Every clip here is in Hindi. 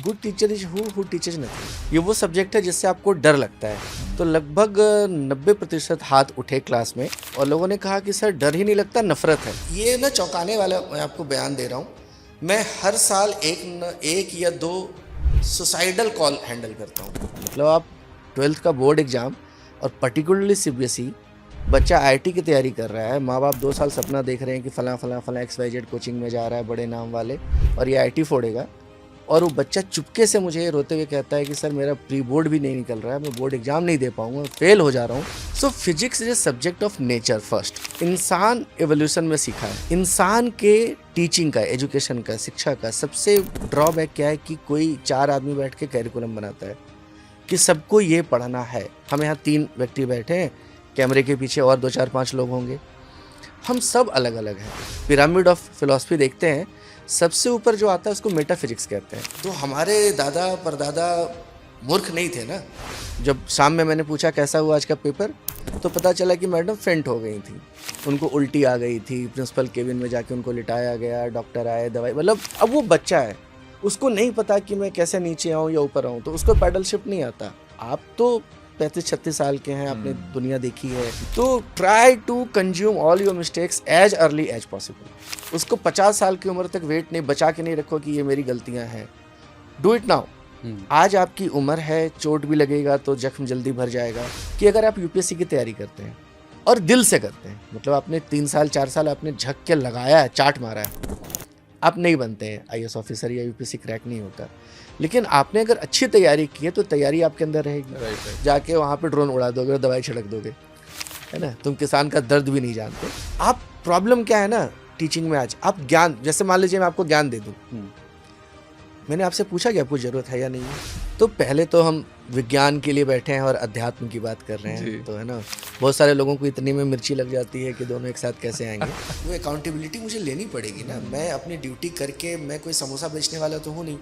Good teacher is who teachers nothing. ये वो सब्जेक्ट है जिससे आपको डर लगता है। तो लगभग 90% हाथ उठे क्लास में और लोगों ने कहा कि सर डर ही नहीं लगता, नफरत है। ये ना चौंकाने वाला मैं आपको बयान दे रहा हूँ। मैं हर साल एक या दो सुसाइडल कॉल हैंडल करता हूँ। मतलब आप 12th का बोर्ड एग्जाम और पर्टिकुलरली सीबीएसई, बच्चा आईआईटी की तैयारी कर रहा है, माँ बाप 2 साल सपना देख रहे हैं कि फलां XYZ कोचिंग में जा रहा है, बड़े नाम वाले, और ये आईआईटी फोड़ेगा, और वो बच्चा चुपके से मुझे रोते हुए कहता है कि सर मेरा प्री बोर्ड भी नहीं निकल रहा है, मैं बोर्ड एग्जाम नहीं दे पाऊंगा, फेल हो जा रहा हूँ। सो physics is a subject of nature. First इंसान एवोल्यूशन में सीखा है। इंसान के टीचिंग का, एजुकेशन का, शिक्षा का सबसे ड्रॉबैक क्या है कि कोई 4 आदमी बैठ के कैरिकुलम बनाता है कि सबको ये पढ़ना है। हम यहाँ 3 व्यक्ति बैठे हैं, कैमरे के पीछे और 2 4 5 लोग होंगे, हम सब अलग अलग हैं। पिरामिड ऑफ फिलॉसफी देखते हैं, सबसे ऊपर जो आता है उसको मेटाफिजिक्स कहते हैं। तो हमारे दादा परदादा मूर्ख नहीं थे ना। जब शाम में मैंने पूछा कैसा हुआ आज का पेपर, तो पता चला कि मैडम फेंट हो गई थी, उनको उल्टी आ गई थी, प्रिंसिपल केबिन में जाके उनको लिटाया गया, डॉक्टर आए, दवाई। मतलब अब वो बच्चा है, उसको नहीं पता कि मैं कैसे नीचे आऊँ या ऊपर आऊँ, तो उसको पैडल शिफ्ट नहीं आता। आप तो 35-36 साल के हैं, आपने दुनिया देखी है, तो try to consume all your mistakes as early as possible. उसको 50 साल की उम्र तक वेट नहीं बचा के नहीं रखो कि ये मेरी गलतियां हैं। Do it now. आज आपकी उम्र है, चोट भी लगेगा तो जख्म जल्दी भर जाएगा। कि अगर आप यूपीएससी की तैयारी करते हैं और दिल से करते हैं, मतलब आपने 3 साल 4 साल आपने झक के लगाया है, चाट मारा है, आप नहीं बनते हैं आईएएस ऑफिसर या यूपीएससी क्रैक नहीं होता। लेकिन आपने अगर अच्छी तैयारी की है तो तैयारी आपके अंदर रहेगी। जाके वहाँ पे ड्रोन उड़ा दोगे और दवाई छिड़क दोगे, है ना। तुम किसान का दर्द भी नहीं जानते। आप प्रॉब्लम क्या है ना टीचिंग में, आज आप ज्ञान, जैसे मान लीजिए मैं आपको ज्ञान दे दूँ, मैंने आपसे पूछा कि आपको ज़रूरत है या नहीं है, तो पहले तो हम विज्ञान के लिए बैठे हैं और अध्यात्म की बात कर रहे हैं, तो है ना। बहुत सारे लोगों को इतनी में मिर्ची लग जाती है कि दोनों एक साथ कैसे आएंगे। वो अकाउंटेबिलिटी मुझे लेनी पड़ेगी ना। मैं अपनी ड्यूटी करके, मैं कोई समोसा बेचने वाला तो हूँ नहीं।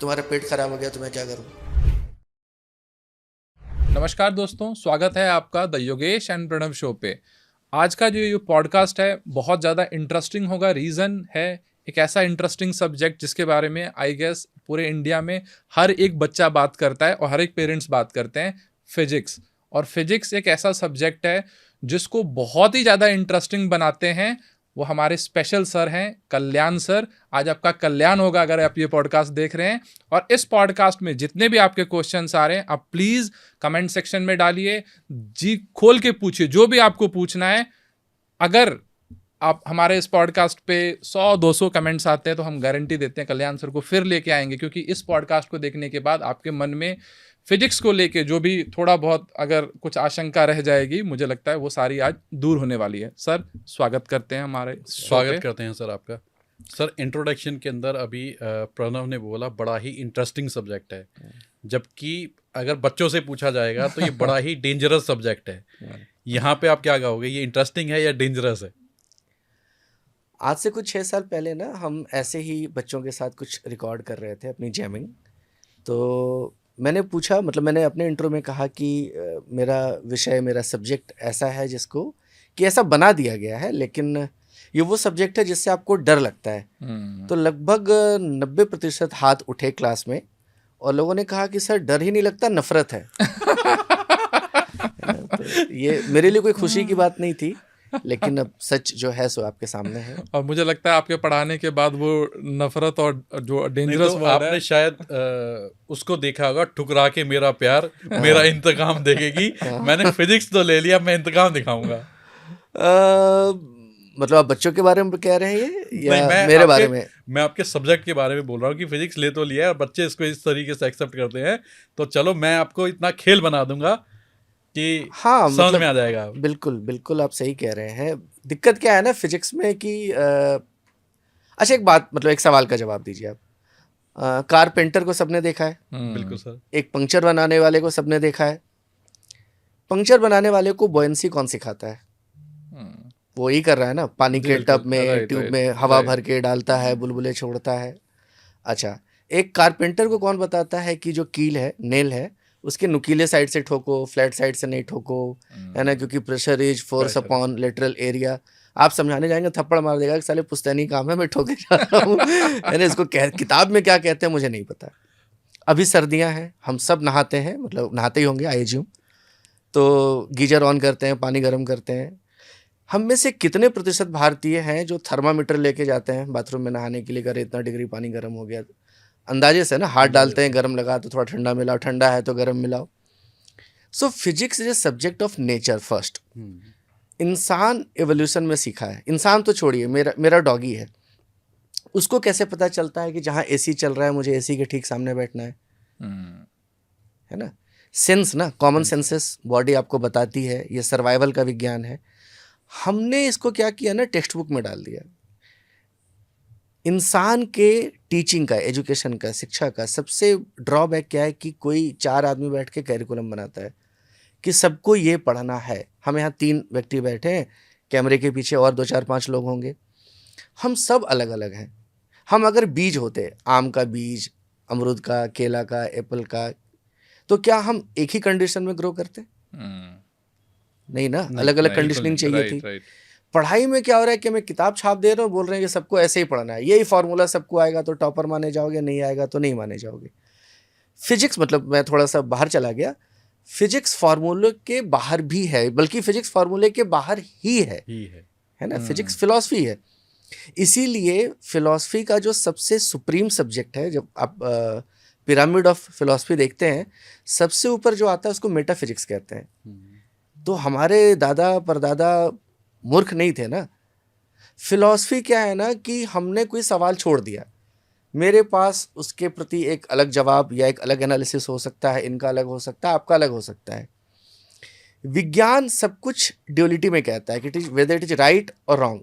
तुम्हारा पेट खराब हो गया तो मैं क्या करूँ। नमस्कार दोस्तों, स्वागत है आपका the Yogesh and Pranav show पे। आज का जो ये पॉडकास्ट है बहुत ज़्यादा इंटरेस्टिंग होगा। रीज़न है एक ऐसा इंटरेस्टिंग सब्जेक्ट जिसके बारे में आई गेस पूरे इंडिया में हर एक बच्चा बात करता है और हर एक पेरेंट्स बात करते हैं, फिजिक्स। और फिजिक्स एक ऐसा सब्जेक्ट है जिसको बहुत ही ज़्यादा इंटरेस्टिंग बनाते हैं वो हमारे स्पेशल सर हैं, कल्याण सर। आज आपका कल्याण होगा अगर आप ये पॉडकास्ट देख रहे हैं। और इस पॉडकास्ट में जितने भी आपके क्वेश्चंस आ रहे हैं आप प्लीज़ कमेंट सेक्शन में डालिए, जी खोल के पूछिए जो भी आपको पूछना है। अगर आप हमारे इस पॉडकास्ट पे 100-200 कमेंट्स आते हैं तो हम गारंटी देते हैं कल्याण सर को फिर लेके आएंगे, क्योंकि इस पॉडकास्ट को देखने के बाद आपके मन में फिजिक्स को लेके जो भी थोड़ा बहुत अगर कुछ आशंका रह जाएगी, मुझे लगता है वो सारी आज दूर होने वाली है। सर स्वागत करते हैं हमारे। स्वागत करते हैं सर आपका। सर इंट्रोडक्शन के अंदर अभी प्रणव ने बोला बड़ा ही इंटरेस्टिंग सब्जेक्ट है, जबकि अगर बच्चों से पूछा जाएगा तो ये बड़ा ही डेंजरस सब्जेक्ट है। यहाँ पे आप क्या कहोगे, ये इंटरेस्टिंग है या डेंजरस है? आज से कुछ 6 साल पहले ना हम ऐसे ही बच्चों के साथ कुछ रिकॉर्ड कर रहे थे अपनी जैमिंग। तो मैंने पूछा, मतलब मैंने अपने इंट्रो में कहा कि मेरा विषय, मेरा सब्जेक्ट ऐसा है जिसको कि ऐसा बना दिया गया है, लेकिन ये वो सब्जेक्ट है जिससे आपको डर लगता है। तो लगभग 90% हाथ उठे क्लास में और लोगों ने कहा कि सर डर ही नहीं लगता, नफरत है। तो ये मेरे लिए कोई खुशी की बात नहीं थी, लेकिन अब सच जो है सो आपके सामने है। और मुझे लगता है आपके पढ़ाने के बाद वो नफरत और जो डेंजरस तो आपने शायद उसको देखा होगा, ठुकरा के मेरा प्यार मेरा इंतकाम देखेगी। मैंने फिजिक्स तो ले लिया, मैं इंतकाम दिखाऊंगा। मतलब आप बच्चों के बारे में कह रहे हैं ये या मैं मेरे बारे में? मैं आपके सब्जेक्ट के बारे में बोल रहा हूँ कि फिजिक्स ले तो लिया है और बच्चे इसको इस तरीके से एक्सेप्ट करते हैं, तो चलो मैं आपको इतना खेल बना दूंगा कि हाँ, समझ मतलब में आ जाएगा। बिल्कुल बिल्कुल आप सही कह रहे हैं। दिक्कत क्या है ना फिजिक्स में कि अच्छा एक बात, मतलब एक सवाल का जवाब दीजिए आप। कारपेंटर को सबने देखा है, बिल्कुल सर। एक पंक्चर बनाने वाले को सबने देखा है। पंक्चर बनाने वाले को बॉयंसी कौन सिखाता है? वो ही कर रहा है ना, पानी के टब में, ट्यूब में हवा भर के डालता है, बुलबुले छोड़ता है। अच्छा, एक कारपेंटर को कौन बताता है कि जो कील है, नेल है, उसके नुकीले साइड से ठोको, फ्लैट साइड से नहीं ठोको, है ना, क्योंकि pressure is force upon lateral area. आप समझाने जाएंगे थप्पड़ मार देगा कि साले पुश्तैनी काम है, मैं ठोके जा रहा हूँ। है ना, इसको किताब में क्या कहते हैं मुझे नहीं पता। अभी सर्दियां हैं, हम सब नहाते हैं, मतलब नहाते ही होंगे आई एज्यूम। तो गीजर ऑन करते हैं, पानी गर्म करते हैं। हम में से कितने प्रतिशत भारतीय हैं जो थर्मामीटर लेके जाते हैं बाथरूम में नहाने के लिए, अगर इतना डिग्री पानी गर्म हो गया? अंदाजे से ना, हाथ डालते हैं, गर्म लगा तो थोड़ा ठंडा मिलाओ, ठंडा है तो गर्म मिलाओ। सो physics is a subject of nature first. इंसान एवोल्यूशन में सीखा है। इंसान तो छोड़िए, मेरा डॉगी है, उसको कैसे पता चलता है कि जहाँ एसी चल रहा है मुझे एसी के ठीक सामने बैठना है? है ना, सेंस ना, कॉमन सेंसेस बॉडी आपको बताती है, ये सर्वाइवल का विज्ञान है। हमने इसको क्या किया ना, टेक्स्ट बुक में डाल दिया। इंसान के टीचिंग का, एजुकेशन का, शिक्षा का सबसे ड्रॉबैक क्या है कि कोई 4 आदमी बैठ के कैरिकुलम बनाता है कि सबको ये पढ़ना है। हम यहाँ 3 व्यक्ति बैठे हैं, कैमरे के पीछे और 2 4 5 लोग होंगे, हम सब अलग अलग हैं। हम अगर बीज होते, आम का बीज, अमरूद का, केला का, एप्पल का, तो क्या हम एक ही कंडीशन में ग्रो करते? नहीं ना, अलग अलग कंडीशनिंग चाहिए थी। पढ़ाई में क्या हो रहा है कि मैं किताब छाप दे रहा हूँ, बोल रहे हैं कि सबको ऐसे ही पढ़ना है, यही फॉर्मूला सबको आएगा तो टॉपर माने जाओगे, नहीं आएगा तो नहीं माने जाओगे। फिजिक्स, मतलब मैं थोड़ा सा बाहर चला गया, फिजिक्स फार्मूले के बाहर भी है, बल्कि फिजिक्स फार्मूले के बाहर ही है ना। फिजिक्स फिलॉसफी है। इसीलिए फिलॉसफी का जो सबसे सुप्रीम सब्जेक्ट है, जब आप पिरामिड ऑफ फिलॉसफी देखते हैं, सबसे ऊपर जो आता है उसको मेटाफिजिक्स कहते हैं। तो हमारे दादा परदादा मूर्ख नहीं थे ना। फिलॉसफी क्या है ना कि हमने कोई सवाल छोड़ दिया, मेरे पास उसके प्रति एक अलग जवाब या एक अलग एनालिसिस हो सकता है, इनका अलग हो सकता है, आपका अलग हो सकता है। विज्ञान सब कुछ ड्यूअलिटी में कहता है कि वेदर इट इज राइट और रॉन्ग।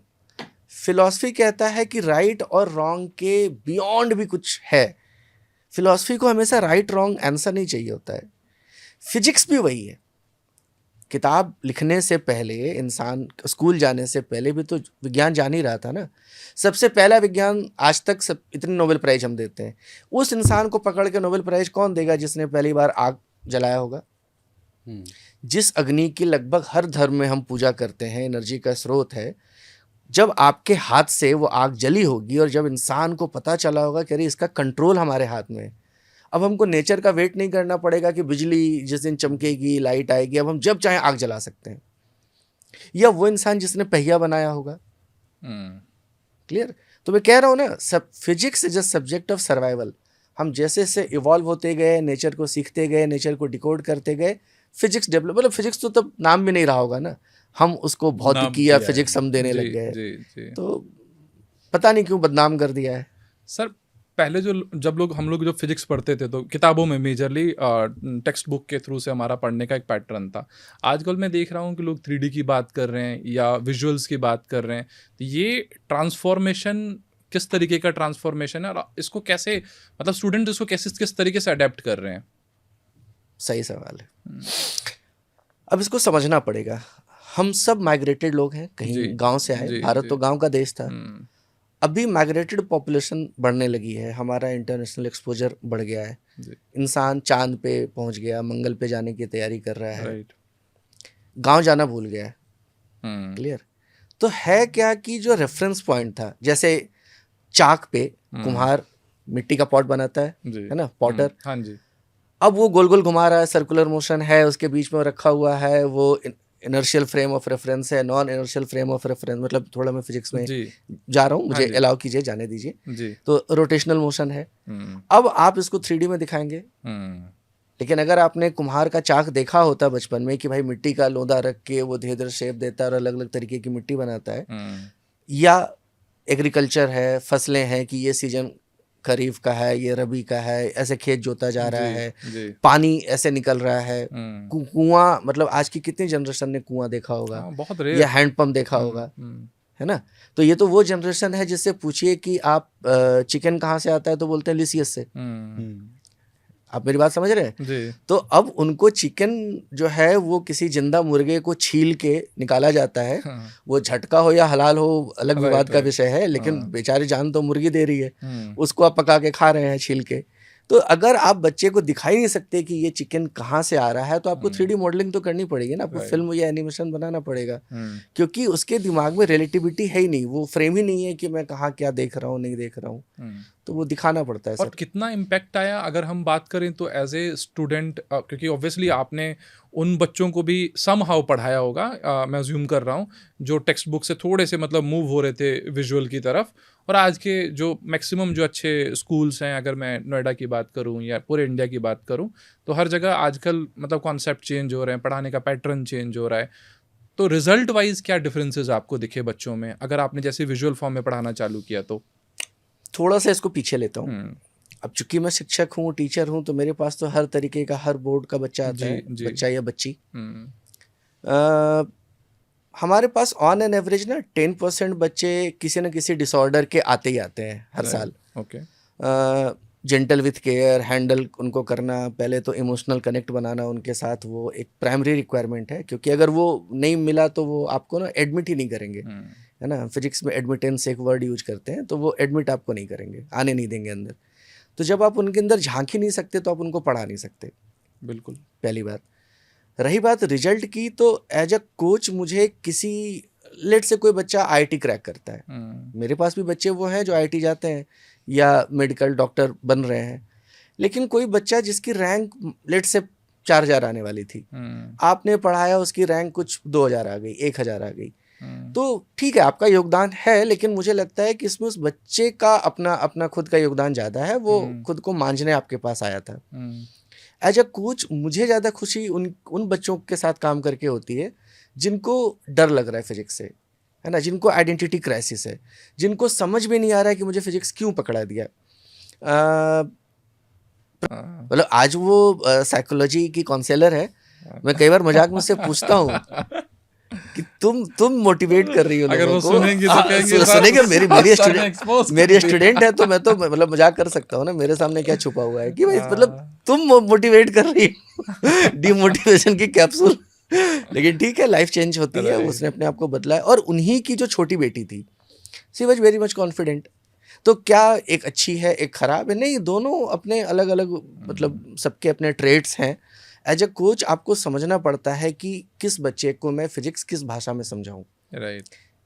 फिलॉसफी कहता है कि राइट और रॉन्ग के बियॉन्ड भी कुछ है। फिलॉसफी को हमेशा राइट रॉन्ग आंसर नहीं चाहिए होता है। फिजिक्स भी वही है। किताब लिखने से पहले, इंसान स्कूल जाने से पहले भी तो विज्ञान जान ही रहा था ना। सबसे पहला विज्ञान आज तक सब इतने नोबेल प्राइज हम देते हैं, उस इंसान को पकड़ के नोबेल प्राइज कौन देगा जिसने पहली बार आग जलाया होगा? जिस अग्नि की लगभग हर धर्म में हम पूजा करते हैं, एनर्जी का स्रोत है, जब आपके हाथ से वो आग जली होगी और जब इंसान को पता चला होगा कि अरे इसका कंट्रोल हमारे हाथ में है, अब हमको नेचर का वेट नहीं करना पड़ेगा कि बिजली जिस दिन चमकेगी, लाइट आएगी, अब हम जब चाहे आग जला सकते हैं। या वो इंसान जिसने पहिया बनाया होगा। क्लियर? तो मैं कह रहा हूँ ना, सब physics is a subject of survival. हम जैसे से इवॉल्व होते गए, नेचर को सीखते गए, नेचर को डिकोड करते गए, फिजिक्स डेवलप, मतलब फिजिक्स तो तब नाम भी नहीं रहा होगा ना, हम उसको भौतिकी या फिजिक्स हम देने लग गए। तो पता नहीं क्यों बदनाम कर दिया है। सर पहले हम लोग जो फिजिक्स पढ़ते थे तो किताबों में मेजरली टेक्स्ट बुक के थ्रू से हमारा पढ़ने का एक पैटर्न था। आजकल मैं देख रहा हूँ कि लोग 3D की बात कर रहे हैं या विजुअल्स की बात कर रहे हैं। तो ये ट्रांसफॉर्मेशन किस तरीके का ट्रांसफॉर्मेशन है और इसको कैसे, मतलब स्टूडेंट इसको किस तरीके से अडेप्ट कर रहे हैं? सही सवाल है। अब इसको समझना पड़ेगा। हम सब माइग्रेटेड लोग हैं, कहीं गांव से आए। भारत तो गांव का देश था। अभी माइग्रेटेड पॉपुलेशन बढ़ने लगी है, हमारा इंटरनेशनल एक्सपोजर बढ़ गया है, इंसान चांद पे पहुंच गया, मंगल पे जाने की तैयारी कर रहा है, गांव जाना भूल गया है। क्लियर? तो है क्या कि जो रेफरेंस पॉइंट था, जैसे चाक पे कुम्हार मिट्टी का पॉट बनाता है ना, पॉटर। हाँ जी। अब वो गोल गोल घुमा रहा है, सर्कुलर मोशन है, उसके बीच में रखा हुआ है, वो इनर्शियल फ्रेम ऑफ रेफरेंस है, non inertial frame of reference, मतलब थोड़ा मैं फिजिक्स में जा रहा हूँ, मुझे अलाउ कीजिए, जाने दीजिए। तो रोटेशनल मोशन है। अब आप इसको 3D में दिखाएंगे, लेकिन अगर आपने कुम्हार का चाक देखा होता बचपन में कि भाई मिट्टी का लोंदा रख के वो धीरे धीरे शेप देता है और अलग अलग तरीके की मिट्टी बनाता है, या एग्रीकल्चर है, फसलें हैं कि ये सीजन खरीफ का है, ये रबी का है, ऐसे खेत जोता जा रहा है, पानी ऐसे निकल रहा है, कुआं, मतलब आज की कितनी जनरेशन ने कुआं देखा होगा, बहुत या हैंडपंप देखा होगा, है ना। तो ये तो वो जनरेशन है जिससे पूछिए कि आप चिकन कहाँ से आता है तो बोलते हैं लिसियस से। आप मेरी बात समझ रहे हैं? तो अब उनको चिकन जो है वो किसी जिंदा मुर्गे को छील के निकाला जाता है। वो झटका हो या हलाल हो अलग विवाद का विषय है, लेकिन बेचारी जान तो मुर्गी दे रही है, उसको आप पका के खा रहे हैं छील के। तो अगर आप बच्चे को दिखा ही नहीं सकते कि ये चिकन कहाँ से आ रहा है, तो आपको 3D मॉडलिंग तो करनी पड़ेगी ना, आपको Right. फिल्म या एनिमेशन बनाना पड़ेगा, हम्म, क्योंकि उसके दिमाग में रिलेटिविटी है ही नहीं, वो फ्रेम ही नहीं है कि मैं कहाँ क्या देख रहा हूँ नहीं देख रहा हूँ, हम्म। तो वो दिखाना पड़ता है और सर। कितना इम्पैक्ट आया अगर हम बात करें तो एज ए स्टूडेंट, क्योंकि ऑब्वियसली आपने उन बच्चों को भी सम हाउ पढ़ाया होगा, मैं अज्यूम कर रहा हूँ, जो टेक्स्ट बुक से थोड़े से मतलब मूव हो रहे थे विजुअल की तरफ, और आज के जो मैक्सिमम जो अच्छे स्कूल्स हैं, अगर मैं नोएडा की बात करूँ या पूरे इंडिया की बात करूँ, तो हर जगह आजकल मतलब कॉन्सेप्ट चेंज हो रहे हैं, पढ़ाने का पैटर्न चेंज हो रहा है। तो रिजल्ट वाइज क्या डिफरेंसेस आपको दिखे बच्चों में, अगर आपने जैसे विजुअल फॉर्म में पढ़ाना चालू किया तो? थोड़ा सा इसको पीछे लेता हूँ। हम्म, अब चूंकि मैं शिक्षक हूँ, टीचर हूँ, तो मेरे पास तो हर तरीके का, हर बोर्ड का बच्चा आता जी है, जी। बच्चा या बच्ची। हम्म, हमारे पास ऑन एन एवरेज ना 10% बच्चे किसी न किसी डिसऑर्डर के आते ही आते हैं हर साल। Okay. Gentle with care, handle उनको करना, पहले तो इमोशनल कनेक्ट बनाना उनके साथ, वो एक प्राइमरी रिक्वायरमेंट है, क्योंकि अगर वो नहीं मिला तो वो आपको ना एडमिट ही नहीं करेंगे, है ना। फिजिक्स में एडमिटेंस एक वर्ड यूज करते हैं, तो वो एडमिट आपको नहीं करेंगे, आने नहीं देंगे अंदर। तो जब आप उनके अंदर झांक ही नहीं सकते तो आप उनको पढ़ा नहीं सकते, बिल्कुल। पहली बात। रही बात रिजल्ट की, तो एज अ कोच मुझे किसी, लेट से कोई बच्चा आईआईटी क्रैक करता है, मेरे पास भी बच्चे वो हैं जो आईआईटी जाते हैं या मेडिकल डॉक्टर बन रहे हैं, लेकिन कोई बच्चा जिसकी रैंक लेट से 4000 आने वाली थी, आपने पढ़ाया, उसकी रैंक कुछ 2000 आ गई, 1000 आ गई, तो ठीक है आपका योगदान है, लेकिन मुझे लगता है कि इसमें उस बच्चे का अपना अपना खुद का योगदान ज़्यादा है, वो खुद को मांझने आपके पास आया था। एज अ कोच मुझे ज़्यादा खुशी उन बच्चों के साथ काम करके होती है जिनको डर लग रहा है फिजिक्स से, है ना, जिनको आइडेंटिटी क्राइसिस है, जिनको समझ में नहीं आ रहा है कि मुझे फिजिक्स क्यों पकड़ा दिया। मतलब आज वो साइकोलॉजी की काउंसलर है, मैं कई बार मजाक में उससे पूछता हूँ कि तुम मोटिवेट कर रही हो अगर लोगों वो को। सुनेंगी तो कहेंगे सुनेंगे, मेरी सर ने expose स्टूडेंट कर मेरी दिया। स्टूडेंट है, तो मैं तो मतलब मजाक कर सकता हूँ ना, मेरे सामने क्या छुपा हुआ है कि भाई, मतलब तुम मोटिवेट कर रही हो, डिमोटिवेशन की कैप्सूल। लेकिन ठीक है, लाइफ चेंज होती है, Right. उसने अपने आप को बदला है, और उन्हीं की जो छोटी बेटी थी, she was very much confident. तो क्या एक अच्छी है एक खराब है, नहीं, दोनों अपने अलग अलग, मतलब सबके अपने ट्रेड्स हैं। एज अ कोच आपको समझना पड़ता है कि किस बच्चे को मैं फिजिक्स किस भाषा में समझाऊं। राइट।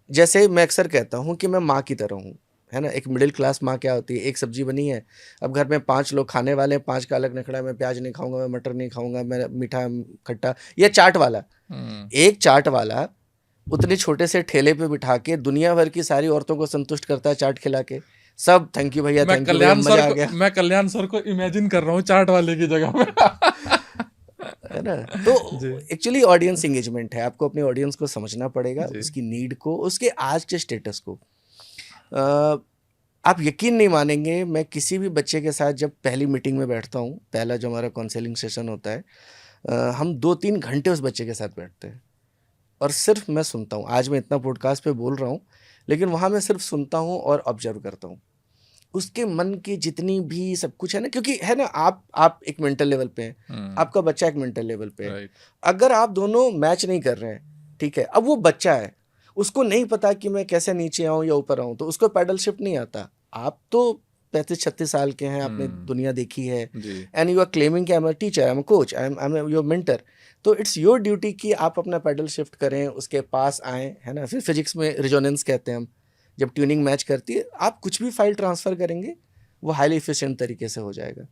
जैसे मैं अक्सर कहता हूं कि मैं माँ की तरह हूं, है ना। एक मिडिल क्लास माँ क्या होती है, एक सब्जी बनी है, अब घर में 5 लोग खाने वाले हैं, 5 का अलग नखड़ा है, मैं प्याज नहीं खाऊंगा, मैं मटर नहीं खाऊंगा, मैं मीठा खट्टा, या चाट वाला। एक चाट वाला उतने छोटे से ठेले पे बिठा के दुनिया भर की सारी औरतों को संतुष्ट करता है चाट खिला के, सब थैंक यू भैया, थैंक यू भैया, मजा आ गया, मैं कल्याण सर को इमेजिन कर रहा हूँ चाट वाले की जगह पे। है ना। तो एक्चुअली ऑडियंस एंगेजमेंट है, आपको अपने ऑडियंस को समझना पड़ेगा, उसकी नीड को, उसके आज के स्टेटस को। आप यकीन नहीं मानेंगे, मैं किसी भी बच्चे के साथ जब पहली मीटिंग में बैठता हूँ, पहला जो हमारा काउंसलिंग सेशन होता है, हम 2-3 घंटे उस बच्चे के साथ बैठते हैं और सिर्फ मैं सुनता हूँ। आज मैं इतना पॉडकास्ट पे बोल रहा हूँ, लेकिन वहाँ मैं सिर्फ सुनता हूँ और ऑब्जर्व करता हूँ उसके मन की जितनी भी सब कुछ है ना, क्योंकि है ना, आप एक मेंटल लेवल पे हैं, आपका बच्चा एक मेंटल लेवल पे है। अगर आप दोनों मैच नहीं कर रहे हैं, ठीक है, अब वो बच्चा है, उसको नहीं पता कि मैं कैसे नीचे आऊँ या ऊपर आऊँ, तो उसको पैडल शिफ्ट नहीं आता। आप तो 35-36 साल के हैं, आपने दुनिया देखी है, एंड यू आर क्लेमिंग कि I am a teacher, I am a coach, I am your mentor. तो इट्स योर ड्यूटी कि आप अपना पैडल शिफ्ट करें, उसके पास आएँ, है ना। फिर फिजिक्स में रिजोनेंस कहते हैं हम, जब ट्यूनिंग मैच करती है, आप कुछ भी फाइल ट्रांसफ़र करेंगे वो हाईली एफिशिएंट तरीके से हो जाएगा।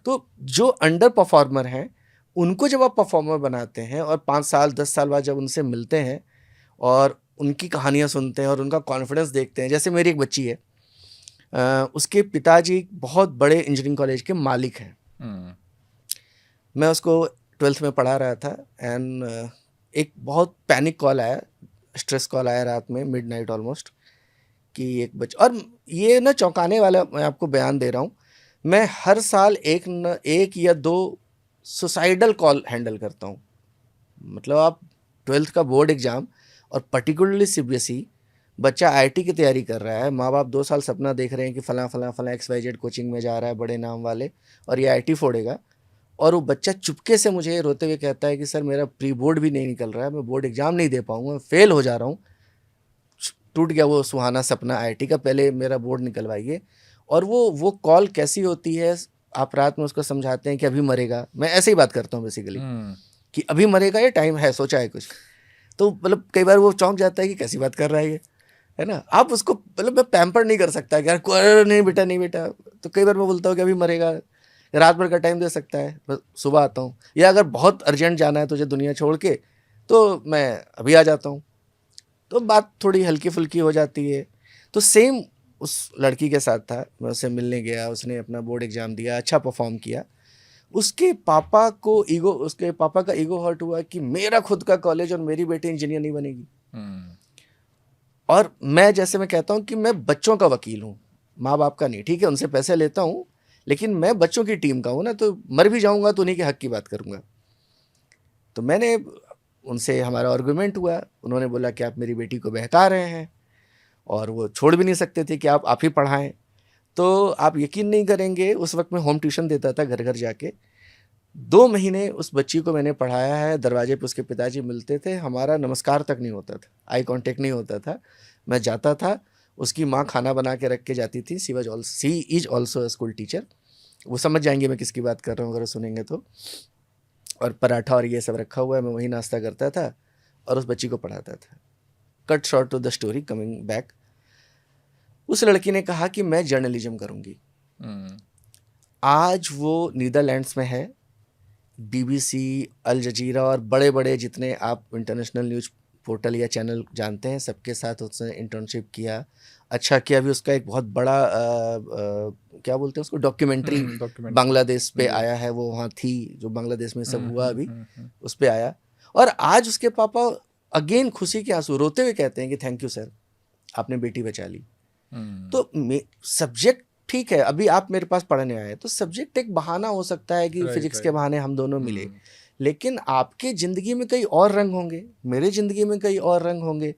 तो जो अंडर परफॉर्मर हैं, उनको जब आप परफॉर्मर बनाते हैं और 5 साल 10 साल बाद जब उनसे मिलते हैं और उनकी कहानियाँ सुनते हैं और उनका कॉन्फिडेंस देखते हैं, जैसे मेरी एक बच्ची है, उसके पिताजी बहुत बड़े इंजीनियरिंग कॉलेज के मालिक हैं। मैं उसको 12th में पढ़ा रहा था, एंड एक बहुत पैनिक कॉल आया, स्ट्रेस कॉल आया रात में, मिडनाइट ऑलमोस्ट, कि एक बच्चा, और ये ना चौंकाने वाला मैं आपको बयान दे रहा हूँ, मैं हर साल एक या 2 सुसाइडल कॉल हैंडल करता हूँ। मतलब आप 12th का बोर्ड एग्ज़ाम, और पर्टिकुलरली सीबीएसई, बच्चा आईआईटी की तैयारी कर रहा है, माँ बाप 2 साल सपना देख रहे हैं कि फलां फलां फलां XYZ कोचिंग में जा रहा है, बड़े नाम वाले, और ये आईआईटी फोड़ेगा, और वो बच्चा चुपके से मुझे रोते हुए कहता है कि सर मेरा प्री बोर्ड भी नहीं निकल रहा है, मैं बोर्ड एग्ज़ाम नहीं दे पाऊँगा, फेल हो जा रहा हूँ। टूट गया वो सुहाना सपना आईआईटी का, पहले मेरा बोर्ड निकलवाइए। और वो कॉल कैसी होती है, आप रात में उसको समझाते हैं कि अभी मरेगा, मैं ऐसे ही बात करता हूँ बेसिकली हम्म, कि अभी मरेगा, ये टाइम है, सोचा है कुछ, तो मतलब कई बार वो चौंक जाता है कि कैसी बात कर रहा है ये, है ना। आप उसको मतलब मैं पैम्पर नहीं कर सकता कि यार नहीं बेटा नहीं बेटा, तो कई बार मैं बोलता हूँ कि अभी मरेगा, रात भर का टाइम दे सकता है, बस सुबह आता हूँ, या अगर बहुत अर्जेंट जाना है तुझे दुनिया छोड़ के तो मैं अभी आ जाता हूँ, तो बात थोड़ी हल्की फुल्की हो जाती है। तो सेम उस लड़की के साथ था, मैं उससे मिलने गया, उसने अपना बोर्ड एग्जाम दिया, अच्छा परफॉर्म किया, उसके पापा का ईगो हर्ट हुआ कि मेरा खुद का कॉलेज और मेरी बेटी इंजीनियर नहीं बनेगी। हम्म, और मैं जैसे मैं कहता हूँ कि मैं बच्चों का वकील हूँ, माँ बाप का नहीं, ठीक है उनसे पैसे लेता हूँ, लेकिन मैं बच्चों की टीम का हूँ ना, तो मर भी जाऊंगा तो उन्हीं के हक की बात करूंगा। तो मैंने उनसे हमारा आर्गुमेंट हुआ, उन्होंने बोला कि आप मेरी बेटी को बहका रहे हैं, और वो छोड़ भी नहीं सकते थे कि आप ही पढ़ाएं। तो आप यकीन नहीं करेंगे, उस वक्त मैं होम ट्यूशन देता था घर घर जाके, 2 महीने उस बच्ची को मैंने पढ़ाया है। दरवाजे पे उसके पिताजी मिलते थे, हमारा नमस्कार तक नहीं होता था, आई कांटेक्ट नहीं होता था। मैं जाता था, उसकी माँ खाना बना के रख के जाती थी, सी इज ऑल्सो स्कूल टीचर, वो समझ जाएंगे मैं किसकी बात कर रहा हूँ अगर वो सुनेंगे तो। और पराठा और ये सब रखा हुआ है, मैं वही नाश्ता करता था और उस बच्ची को पढ़ाता था। Cut short to the story, coming back, उस लड़की ने कहा कि मैं जर्नलिज्म करूँगी। हम्म, आज वो नीदरलैंड्स में है, बीबीसी, अल जजीरा और बड़े बड़े जितने आप इंटरनेशनल न्यूज़ पोर्टल या चैनल जानते हैं, सबके साथ उसने इंटर्नशिप किया, अच्छा किया। अभी उसका एक बहुत बड़ा क्या बोलते हैं उसको, डॉक्यूमेंट्री डॉक्यूमेंट्री, बांग्लादेश पे जी, आया है, वो वहाँ थी जो बांग्लादेश में सब हम्म, हुआ अभी, हम्म, उस पे आया। और आज उसके पापा अगेन खुशी के आंसू रोते हुए कहते हैं कि थैंक यू सर, आपने बेटी बचा ली। हम्म, तो सब्जेक्ट ठीक है, अभी आप मेरे पास पढ़ने आए तो सब्जेक्ट एक बहाना हो सकता है कि राइट, फिजिक्स के राइट, बहाने हम दोनों मिले, लेकिन आपके जिंदगी में कई और रंग होंगे, मेरे जिंदगी में कई और रंग होंगे,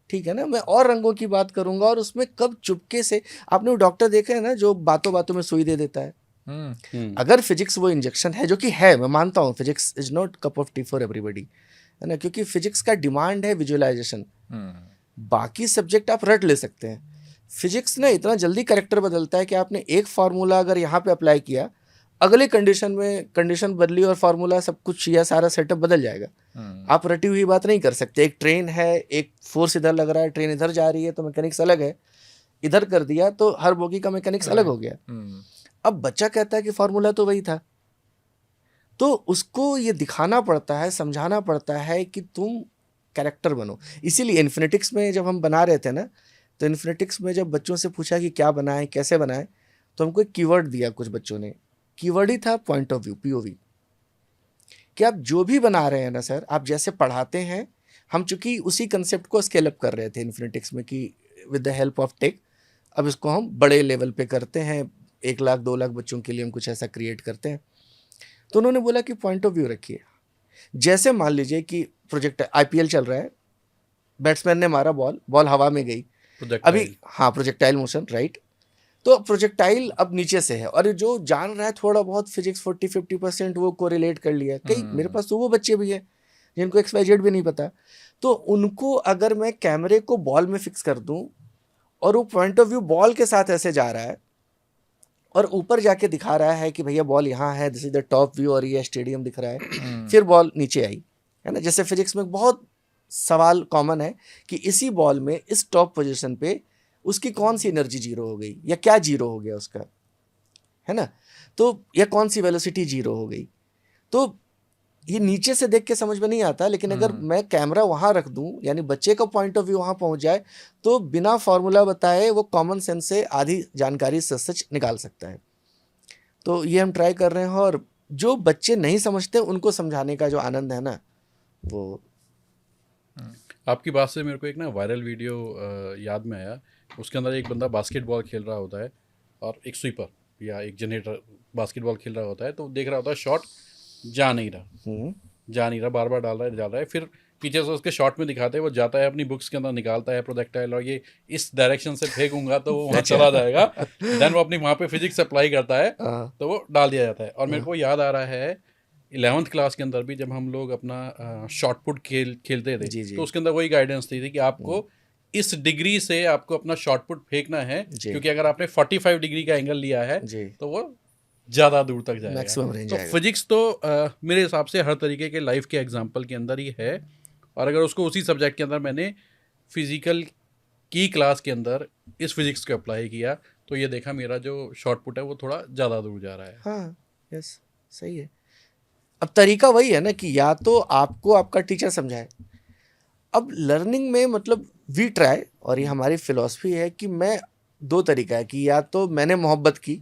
ठीक है ना। मैं और रंगों की बात करूंगा, और उसमें कब चुपके से, आपने वो डॉक्टर देखे है ना जो बातों बातों में सुई दे देता है, अगर फिजिक्स वो इंजेक्शन है, जो कि है, मैं मानता हूँ physics is not cup of T for everybody, है ना, क्योंकि फिजिक्स का डिमांड है विजुअलाइजेशन, बाकी सब्जेक्ट आप रट ले सकते हैं, फिजिक्स ना इतना जल्दी करेक्टर बदलता है कि आपने एक फार्मूला अगर यहाँ पे अप्लाई किया, अगले कंडीशन में कंडीशन बदली और फार्मूला सब कुछ या सारा सेटअप बदल जाएगा। आप रटी हुई बात नहीं कर सकते। एक ट्रेन है, एक फोर्स इधर लग रहा है, ट्रेन इधर जा रही है तो मैकेनिक्स अलग है, इधर कर दिया तो हर बोगी का मैकेनिक्स अलग हो गया। अब बच्चा कहता है कि फार्मूला तो वही था, तो उसको ये दिखाना पड़ता है, समझाना पड़ता है कि तुम कैरेक्टर बनो। इसीलिए इन्फिनिटिक्स में जब हम बना रहे थे ना, तो इन्फिनिटिक्स में जब बच्चों से पूछा कि क्या बनाएं कैसे बनाएं, तो हमको एक कीवर्ड दिया कुछ बच्चों ने, कीवर्ड ही था पॉइंट ऑफ व्यू, पीओवी, कि आप जो भी बना रहे हैं ना सर, आप जैसे पढ़ाते हैं, हम चूंकि उसी कंसेप्ट को स्केल अप कर रहे थे इन्फिनिटिक्स में कि with the help of tech अब इसको हम बड़े लेवल पे करते हैं, 1 लाख 2 लाख बच्चों के लिए हम कुछ ऐसा क्रिएट करते हैं। तो उन्होंने बोला कि पॉइंट ऑफ व्यू रखिए। जैसे मान लीजिए कि प्रोजेक्ट आईपीएल चल रहा है, बैट्समैन ने मारा बॉल, बॉल हवा में गई, अभी हाँ प्रोजेक्टाइल मोशन, राइट। तो प्रोजेक्टाइल अब नीचे से है, और जो जान रहा है थोड़ा बहुत फिजिक्स 40-50% वो कोरिलेट कर लिया। कई मेरे पास तो वो बच्चे भी हैं जिनको XYZ भी नहीं पता, तो उनको अगर मैं कैमरे को बॉल में फिक्स कर दूं और वो पॉइंट ऑफ व्यू बॉल के साथ ऐसे जा रहा है और ऊपर जाके दिखा रहा है कि भैया बॉल यहाँ है, this is the top view, और ये स्टेडियम दिख रहा है, फिर बॉल नीचे आई, है ना। जैसे फिजिक्स में बहुत सवाल कॉमन है कि इसी बॉल में इस टॉप पोजीशन पे उसकी कौन सी एनर्जी जीरो हो गई, या क्या जीरो हो गया उसका, है ना, तो या कौन सी वेलोसिटी जीरो हो गई। तो ये नीचे से देख के समझ में नहीं आता, लेकिन अगर मैं कैमरा वहां रख दूं, यानी बच्चे का पॉइंट ऑफ व्यू वहां पहुंच जाए, तो बिना फॉर्मूला बताए वो कॉमन सेंस से आधी जानकारी सच निकाल सकता है। तो ये हम ट्राई कर रहे हैं, और जो बच्चे नहीं समझते उनको समझाने का जो आनंद है ना, वो। आपकी बात से मेरे को एक ना वायरल वीडियो याद में आया। उसके अंदर एक बंदा बास्केटबॉल खेल रहा होता है और एक स्वीपर या एक जनरेटर बास्केटबॉल खेल रहा होता है, तो देख रहा होता है शॉट जा नहीं रहा, बार बार डाल रहा है, फिर पीछे से उसके शॉट में दिखाते हैं वो जाता है अपनी बुक्स के अंदर निकालता है प्रोजेक्टाइल और ये इस डायरेक्शन से फेंकूंगा तो वो वहाँ चला जाएगा। देन वो अपनी वहाँ पे फिजिक्स अप्लाई करता है तो वो डाल दिया जाता है। और मेरे को याद आ रहा है 11th क्लास के अंदर भी जब हम लोग अपना शॉट पुट खेलते थे, तो उसके अंदर वही गाइडेंस थी कि आपको इस डिग्री से आपको अपना शॉट पुट फेंकना है, क्योंकि अगर आपने 45 डिग्री का एंगल लिया है तो वो ज़्यादा दूर तक जाएगा। मैक्सिमम रेंज तो आएगा। फिजिक्स तो मेरे हिसाब से हर तरीके के लाइफ के एग्जाम्पल के अंदर ही है, और अगर उसको उसी सब्जेक्ट के अंदर मैंने फिजिकल की क्लास के अंदर इस फिजिक्स को अप्लाई किया तो ये देखा मेरा जो शॉर्टपुट है वो थोड़ा ज़्यादा दूर जा रहा है। हाँ, यस, सही है। अब तरीका वही है ना कि या तो आपको आपका टीचर समझाए। अब लर्निंग में मतलब वी ट्राई, और ये हमारी फिलॉसफी है कि मैं दो तरीका है कि या तो मैंने मोहब्बत की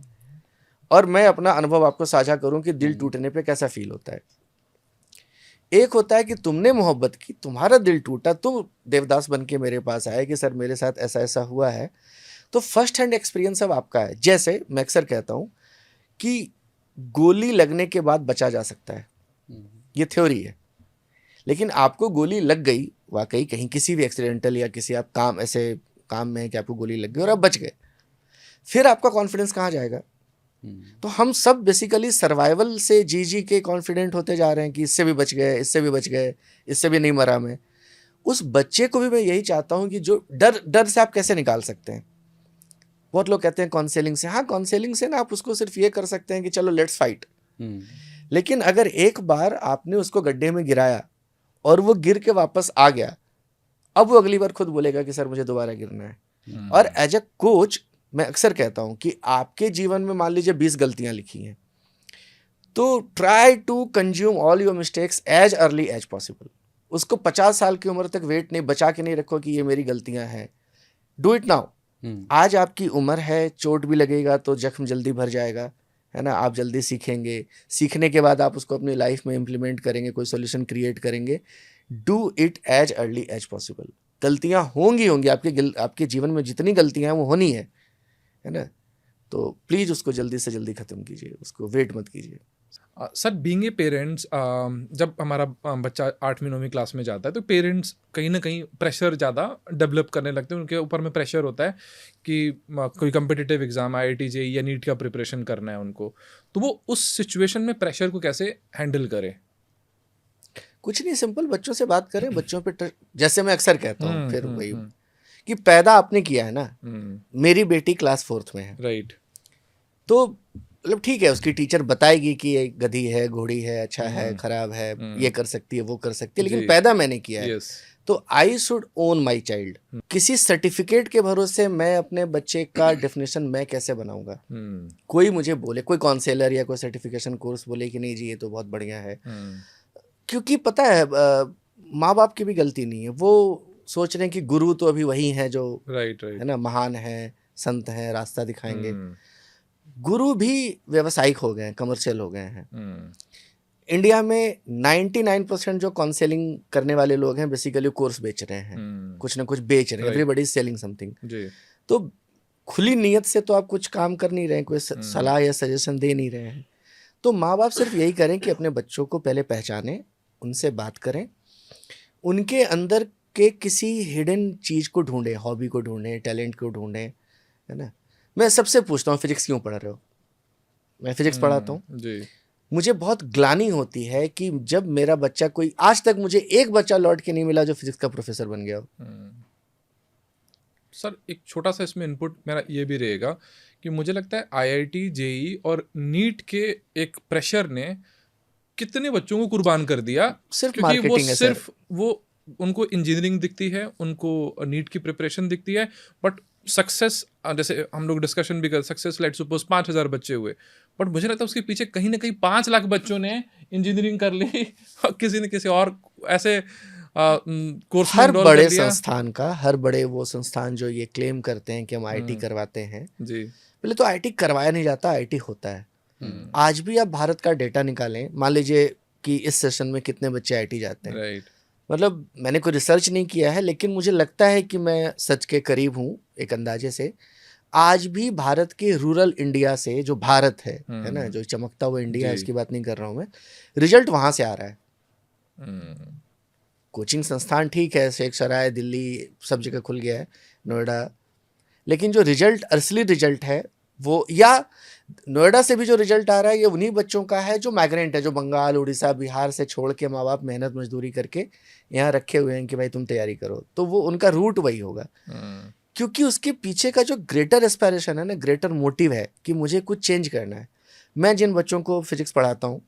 और मैं अपना अनुभव आपको साझा करूं कि दिल टूटने पे कैसा फील होता है। एक होता है कि तुमने मोहब्बत की, तुम्हारा दिल टूटा, तुम देवदास बन के मेरे पास आए कि सर मेरे साथ ऐसा ऐसा हुआ है, तो फर्स्ट हैंड एक्सपीरियंस अब आपका है। जैसे मैं अक्सर कहता हूं कि गोली लगने के बाद बचा जा सकता है, ये थ्योरी है। लेकिन आपको गोली लग गई वाकई कहीं किसी भी एक्सीडेंटल या किसी आप काम ऐसे काम में है कि आपको गोली लग गई और आप बच गए, फिर आपका कॉन्फिडेंस कहाँ जाएगा? तो हम सब बेसिकली सर्वाइवल से जी के कॉन्फिडेंट होते जा रहे हैं कि इससे भी बच गए, इससे भी बच गए, इससे भी नहीं मरा मैं। उस बच्चे को भी मैं यही चाहता हूं कि जो डर से आप कैसे निकाल सकते हैं। बहुत लोग कहते हैं काउंसलिंग से, हाँ काउंसलिंग से ना आप उसको सिर्फ ये कर सकते हैं कि चलो लेट्स फाइट। लेकिन अगर एक बार आपने उसको गड्ढे में गिराया और वो गिर के वापस आ गया, अब वो अगली बार खुद बोलेगा कि सर मुझे दोबारा गिरना है। और एज अ कोच मैं अक्सर कहता हूं कि आपके जीवन में मान लीजिए 20 गलतियां लिखी हैं, तो try to consume all your mistakes as early as possible. उसको 50 साल की उम्र तक वेट नहीं बचा के नहीं रखो कि ये मेरी गलतियां हैं। Do it now. आज आपकी उम्र है, चोट भी लगेगा तो जख्म जल्दी भर जाएगा, है ना, आप जल्दी सीखेंगे, सीखने के बाद आप उसको अपनी लाइफ में इम्प्लीमेंट करेंगे, कोई सोल्यूशन क्रिएट करेंगे। Do it as early as possible. गलतियां होंगी आपके जीवन में जितनी गलतियां हैं वो होनी है ना, तो प्लीज उसको जल्दी से जल्दी खत्म कीजिए, उसको वेट मत कीजिए। सर बीइंग ए पेरेंट्स, जब हमारा बच्चा 8वीं 9वीं क्लास में जाता है तो पेरेंट्स कहीं ना कहीं प्रेशर ज़्यादा डेवलप करने लगते हैं, उनके ऊपर में प्रेशर होता है कि कोई कम्पिटिटिव एग्जाम IIT JEE या नीट का प्रिपरेशन करना है उनको, तो वो उस सिचुएशन में प्रेशर को कैसे हैंडल करे? कुछ नहीं, सिंपल बच्चों से बात करें, बच्चों पे जैसे मैं अक्सर कहता हूँ फिर वही कि पैदा आपने किया है ना। मेरी बेटी क्लास 4th में है, राइट, तो मतलब ठीक है, उसकी टीचर बताएगी कि ये गधी है, घोड़ी है, अच्छा है, खराब है, ये कर सकती है, वो कर सकती है, लेकिन पैदा मैंने किया है। तो I should own my child. किसी सर्टिफिकेट के भरोसे मैं अपने बच्चे का डेफिनेशन मैं कैसे बनाऊंगा? कोई मुझे बोले, कोई काउंसलर या कोई सर्टिफिकेशन कोर्स बोले कि नहीं जी ये तो बहुत बढ़िया है, क्योंकि पता है माँ बाप की भी गलती नहीं है। वो सोच रहे हैं कि गुरु तो अभी वही हैं जो राइट है ना, महान है, संत हैं, रास्ता दिखाएंगे। गुरु भी व्यावसायिक हो गए हैं, कमर्शियल हो गए हैं। इंडिया में 99% जो काउंसलिंग करने वाले लोग हैं बेसिकली कोर्स बेच रहे हैं, कुछ ना कुछ बेच रहे हैं, एवरीबॉडी इज सेलिंग समथिंग। तो खुली नीयत से तो आप कुछ काम कर नहीं रहे हैं, कोई सलाह या सजेशन दे नहीं रहे हैं। तो माँ बाप सिर्फ यही करें कि अपने बच्चों को पहले पहचानें, उनसे बात करें, उनके अंदर के किसी हिडन चीज़ को ढूंढें, हॉबी को ढूंढें, टैलेंट को ढूंढें, है ना। मैं सबसे पूछता हूँ फिजिक्स क्यों पढ़ रहे हो? मैं फिजिक्स पढ़ाता हूँ जी। मुझे बहुत ग्लानि होती है कि जब मेरा बच्चा, कोई आज तक मुझे एक बच्चा लौट के नहीं मिला जो फिजिक्स का प्रोफेसर बन गया हो। सर एक छोटा सा इसमें इनपुट मेरा ये भी रहेगा कि मुझे लगता है IIT JEE और नीट के एक प्रेशर ने कितने बच्चों को कुर्बान कर दिया, सिर्फ क्योंकि वो मार्केटिंग है सिर्फ वो उनको इंजीनियरिंग दिखती है, उनको नीट की प्रिपरेशन दिखती है, बट सक्सेस, जैसे हम लोग डिस्कशन भी कर, सक्सेस लेट सपोज 5,000 बच्चे हुए, बट मुझे लगता है उसके पीछे कहीं ना कहीं 5 लाख बच्चों ने इंजीनियरिंग कर ली किसी न किसी और ऐसे कोर्स हर बड़े संस्थान का, हर बड़े वो संस्थान जो ये क्लेम करते हैं कि हम IIT करवाते हैं जी, पहले तो IIT करवाया नहीं जाता, IIT होता है। आज भी आप भारत का डेटा निकालें, मान लीजिए कि इस सेशन में कितने बच्चे IIT जाते हैं, राइट। मतलब मैंने कोई रिसर्च नहीं किया है, लेकिन मुझे लगता है कि मैं सच के करीब हूँ एक अंदाजे से। आज भी भारत के रूरल इंडिया से, जो भारत है ना, जो चमकता हुआ इंडिया है, इसकी बात नहीं कर रहा हूँ मैं, रिजल्ट वहाँ से आ रहा है। कोचिंग संस्थान ठीक है, शेख सराय, दिल्ली, सब जगह खुल गया है, नोएडा, लेकिन जो रिजल्ट, असली रिजल्ट है वो, या नोएडा से भी जो रिजल्ट आ रहा है, ये उन्हीं बच्चों का है जो माइग्रेंट है, जो बंगाल, उड़ीसा, बिहार से छोड़ के माँ बाप मेहनत मजदूरी करके यहाँ रखे हुए हैं कि भाई तुम तैयारी करो, तो वो उनका रूट वही होगा। क्योंकि उसके पीछे का जो ग्रेटर एस्पायरेशन है ना, ग्रेटर मोटिव है कि मुझे कुछ चेंज करना है। मैं जिन बच्चों को फिजिक्स पढ़ाता हूँ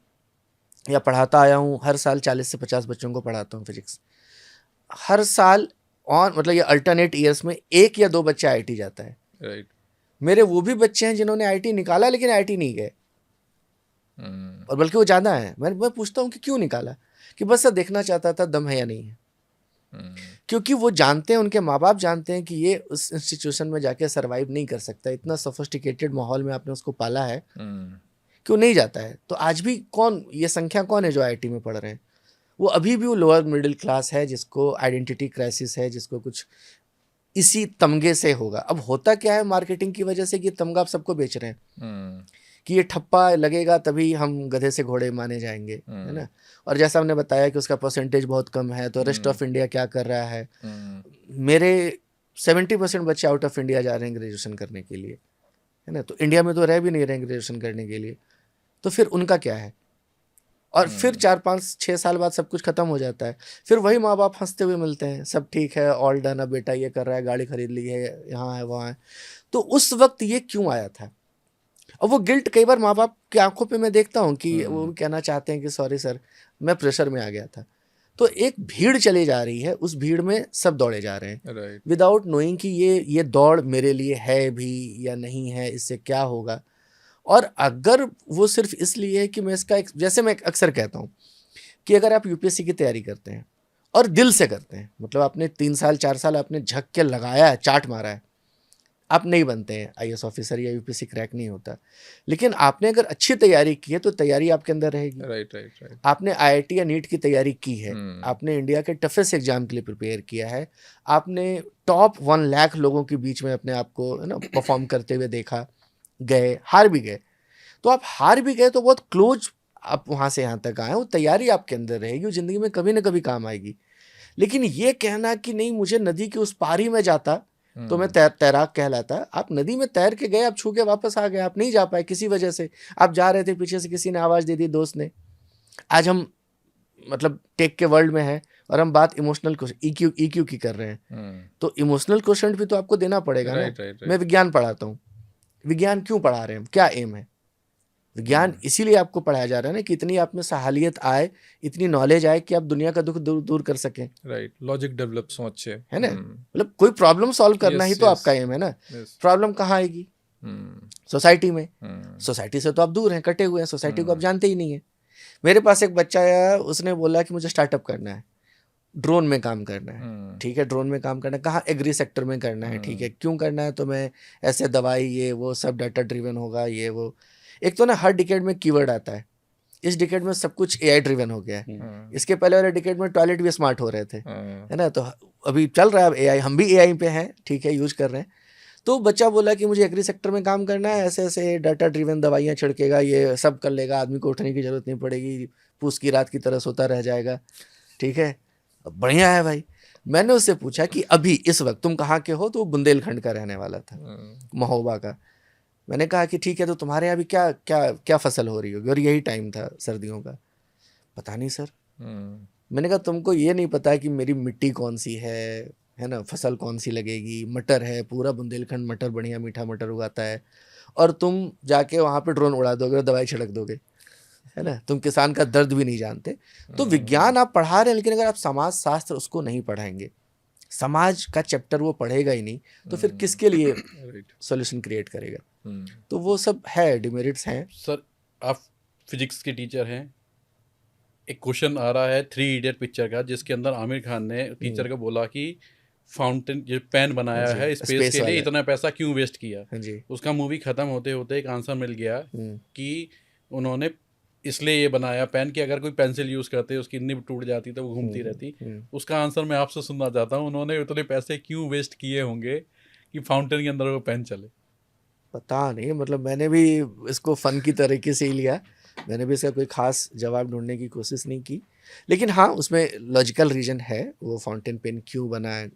या पढ़ाता आया हूँ, हर साल 40 से 50 बच्चों को पढ़ाता हूँ फिजिक्स। हर साल मतलब ये अल्टरनेट ईयर्स में 1 या 2 बच्चे आईआईटी जाता है। राइट। मेरे वो भी बच्चे हैं जिन्होंने आईआईटी निकाला लेकिन आईआईटी नहीं गए, और बल्कि वो ज़्यादा है। मैं पूछता हूँ कि क्यों निकाला, कि बस सर देखना चाहता था दम है या नहीं है। क्योंकि वो जानते हैं, उनके माँ बाप जानते हैं कि ये उस इंस्टीट्यूशन में जाके सरवाइव नहीं कर सकता, इतना सोफिस्टिकेटेड माहौल में आपने उसको पाला है, क्यों नहीं जाता है। तो आज भी ये संख्या कौन है जो आईआईटी में पढ़ रहे हैं, वो अभी भी वो लोअर मिडिल क्लास है जिसको आइडेंटिटी क्राइसिस है, जिसको कुछ इसी तमगे से होगा। अब होता क्या है, मार्केटिंग की वजह से कि तमगा आप सबको बेच रहे हैं कि ये ठप्पा लगेगा तभी हम गधे से घोड़े माने जाएंगे, है ना। और जैसा हमने बताया कि उसका परसेंटेज बहुत कम है, तो रेस्ट ऑफ इंडिया क्या कर रहा है। मेरे 70% बच्चे आउट ऑफ इंडिया जा रहे हैं ग्रेजुएशन करने के लिए, है ना। तो इंडिया में तो रह भी नहीं रहे हैं ग्रेजुएशन करने के लिए, तो फिर उनका क्या है। और फिर 4-5-6 साल बाद सब कुछ खत्म हो जाता है, फिर वही माँ बाप हंसते हुए मिलते हैं, सब ठीक है, ऑल डन, अब बेटा ये कर रहा है, गाड़ी खरीद ली है, यहाँ है वहाँ है। तो उस वक्त ये क्यों आया था। और वो गिल्ट कई बार माँ बाप की आंखों पे मैं देखता हूँ कि वो कहना चाहते हैं कि सॉरी सर मैं प्रेशर में आ गया था। तो एक भीड़ चली जा रही है, उस भीड़ में सब दौड़े जा रहे हैं विदाउट नोइंग कि ये दौड़ मेरे लिए है भी या नहीं है, इससे क्या होगा। और अगर वो सिर्फ इसलिए है कि मैं इसका जैसे मैं अक्सर कहता हूँ कि अगर आप यूपीएससी की तैयारी करते हैं और दिल से करते हैं, मतलब आपने 3 साल 4 साल आपने झक के लगाया है, चाट मारा है, आप नहीं बनते हैं आईएएस ऑफिसर या यूपीएससी क्रैक नहीं होता। लेकिन आपने अगर अच्छी तैयारी की है तो तैयारी आपके अंदर रहेगी। राइट। आपने आईआईटी या नीट की तैयारी की है, आपने इंडिया के टफेस्ट एग्जाम के लिए प्रिपेयर किया है, आपने टॉप 1 लाख लोगों के बीच में अपने आप को, है ना, परफॉर्म करते हुए देखा, गए, हार भी गए। तो आप हार भी गए तो बहुत क्लोज आप वहाँ से यहाँ तक आए, वो तैयारी आपके अंदर रहेगी, वो ज़िंदगी में कभी ना कभी काम आएगी। लेकिन ये कहना कि नहीं मुझे नदी के उस पार ही में जाता तो मैं तैराक कहलाता, आप नदी में तैर के गए, आप छू के वापस आ गए, आप नहीं जा पाए किसी वजह से, आप जा रहे थे, पीछे से किसी ने आवाज़ दे दी, दोस्त ने। आज हम मतलब टेक के वर्ल्ड में है और हम बात इमोशनल ईक्यू की कर रहे हैं, तो इमोशनल क्वेश्चन भी तो आपको देना पड़ेगा ना। मैं विज्ञान पढ़ाता हूँ, विज्ञान क्यों पढ़ा रहे हैं, क्या एम है। विज्ञान इसीलिए आपको पढ़ाया जा रहा है ना कि इतनी आप में सहालियत आए, इतनी नॉलेज आए कि आप दुनिया का दुख दूर कर सकें। राइट, लॉजिक डेवलप सोचे, है ना, मतलब कोई प्रॉब्लम सॉल्व करना ही तो आपका एम है ना। प्रॉब्लम कहाँ आएगी, सोसाइटी में। सोसाइटी से तो आप दूर हैं, कटे हुए हैं, सोसाइटी को आप जानते ही नहीं है। मेरे पास एक बच्चा आया, उसने बोला कि मुझे स्टार्टअप करना है, ड्रोन में काम करना है। ठीक है, ड्रोन में काम करना है, कहाँ, एग्री सेक्टर में करना है। ठीक है, क्यों करना है, तो मैं ऐसे दवाई ये वो सब डाटा ड्रिवन होगा, ये वो। एक तो ना हर डिकेड में कीवर्ड आता है, इस डिकेड में सब कुछ एआई ड्रिवन हो गया है, इसके पहले वाले डिकेड में टॉयलेट भी स्मार्ट हो रहे थे, है ना। तो अभी चल रहा है एआई, हम भी एआई पे हैं, ठीक है, यूज कर रहे हैं। तो बच्चा बोला कि मुझे एग्री सेक्टर में काम करना है, ऐसे ऐसे डाटा ड्रिवन दवाइयाँ छिड़केगा, ये सब कर लेगा, आदमी को उठने की जरूरत नहीं पड़ेगी, पूछ की रात की तरह सोता रह जाएगा। ठीक है, बढ़िया है भाई। मैंने उससे पूछा कि अभी इस वक्त तुम कहाँ के हो, तो वो बुंदेलखंड का रहने वाला था, महोबा का। मैंने कहा कि ठीक है, तो तुम्हारे यहाँ भी क्या क्या क्या फसल हो रही होगी, और यही टाइम था सर्दियों का। पता नहीं सर। मैंने कहा तुमको ये नहीं पता कि मेरी मिट्टी कौन सी है ना, फसल कौन सी लगेगी। मटर है, पूरा बुंदेलखंड मटर, बढ़िया मीठा मटर उगाता है, और तुम जाके वहाँ पे ड्रोन उड़ा दोगे और दवाई छिड़क दोगे, है ना। तुम किसान का दर्द भी नहीं जानते। तो विज्ञान आप पढ़ा रहे हैं, लेकिन अगर आप समाज शास्त्र उसको नहीं पढ़ाएंगे, समाज का चैप्टर वो पढ़ेगा ही नहीं, तो फिर किसके लिए सॉल्यूशन क्रिएट करेगा। तो वो सब है, डिमेरिट्स हैं। सर आप फिजिक्स के टीचर हैं, एक क्वेश्चन आ रहा है 3 इडियट पिक्चर का, जिसके अंदर आमिर खान ने टीचर को बोला कि फाउंटेन जो पेन बनाया है स्पेस के लिए, इतना पैसा क्यों वेस्ट किया। उसका मूवी खत्म होते होते एक आंसर मिल गया कि उन्होंने इसलिए ये बनाया पेन कि अगर कोई पेंसिल यूज करते उसकी निब टूट जाती तो वो घूमती रहती। उसका आंसर मैं आपसे सुनना चाहता हूँ, उन्होंने उतने पैसे क्यों वेस्ट किए होंगे कि फाउंटेन के अंदर वो पेन चले। पता नहीं, मतलब मैंने भी इसको फन की तरीके से ही लिया, मैंने भी इसका कोई खास जवाब ढूंढने की कोशिश नहीं की। लेकिन हाँ, उसमें लॉजिकल रीजन है, वो फाउंटेन पेन क्यों बना है,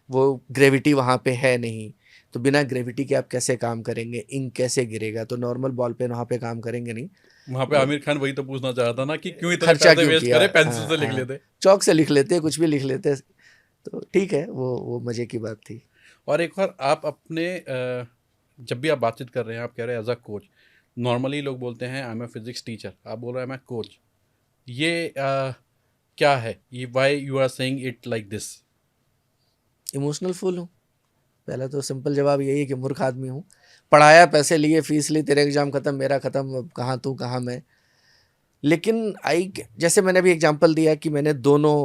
वो ग्रेविटी वहाँ पे है नहीं, तो बिना ग्रेविटी के आप कैसे काम करेंगे, इंक कैसे गिरेगा, तो नॉर्मल बॉल पेन वहाँ पे काम करेंगे नहीं। वहाँ पे आमिर खान वही तो पूछना चाहता ना कि क्यों इतना पैसे वेस्ट करे, पेंसिल से लिख लेते, चौक से लिख लेते, कुछ भी लिख लेते, तो ठीक है, वो मजे की बात थी। और एक बार आप अपने जब भी आप बातचीत कर रहे हैं, आप कह रहे हैं एज अ कोच, नॉर्मली लोग बोलते हैं I am a physics teacher, आप बोल रहे हैं मैं कोच, ये क्या है, ये why you are saying it like this? Emotional fool हूँ। पहला तो सिंपल जवाब यही है कि मूर्ख आदमी हूँ। पढ़ाया, पैसे लिए, फीस ली, तेरे एग्जाम खत्म, मेरा खत्म, अब कहाँ तू कहाँ मैं। लेकिन जैसे मैंने अभी एग्जांपल दिया कि मैंने दोनों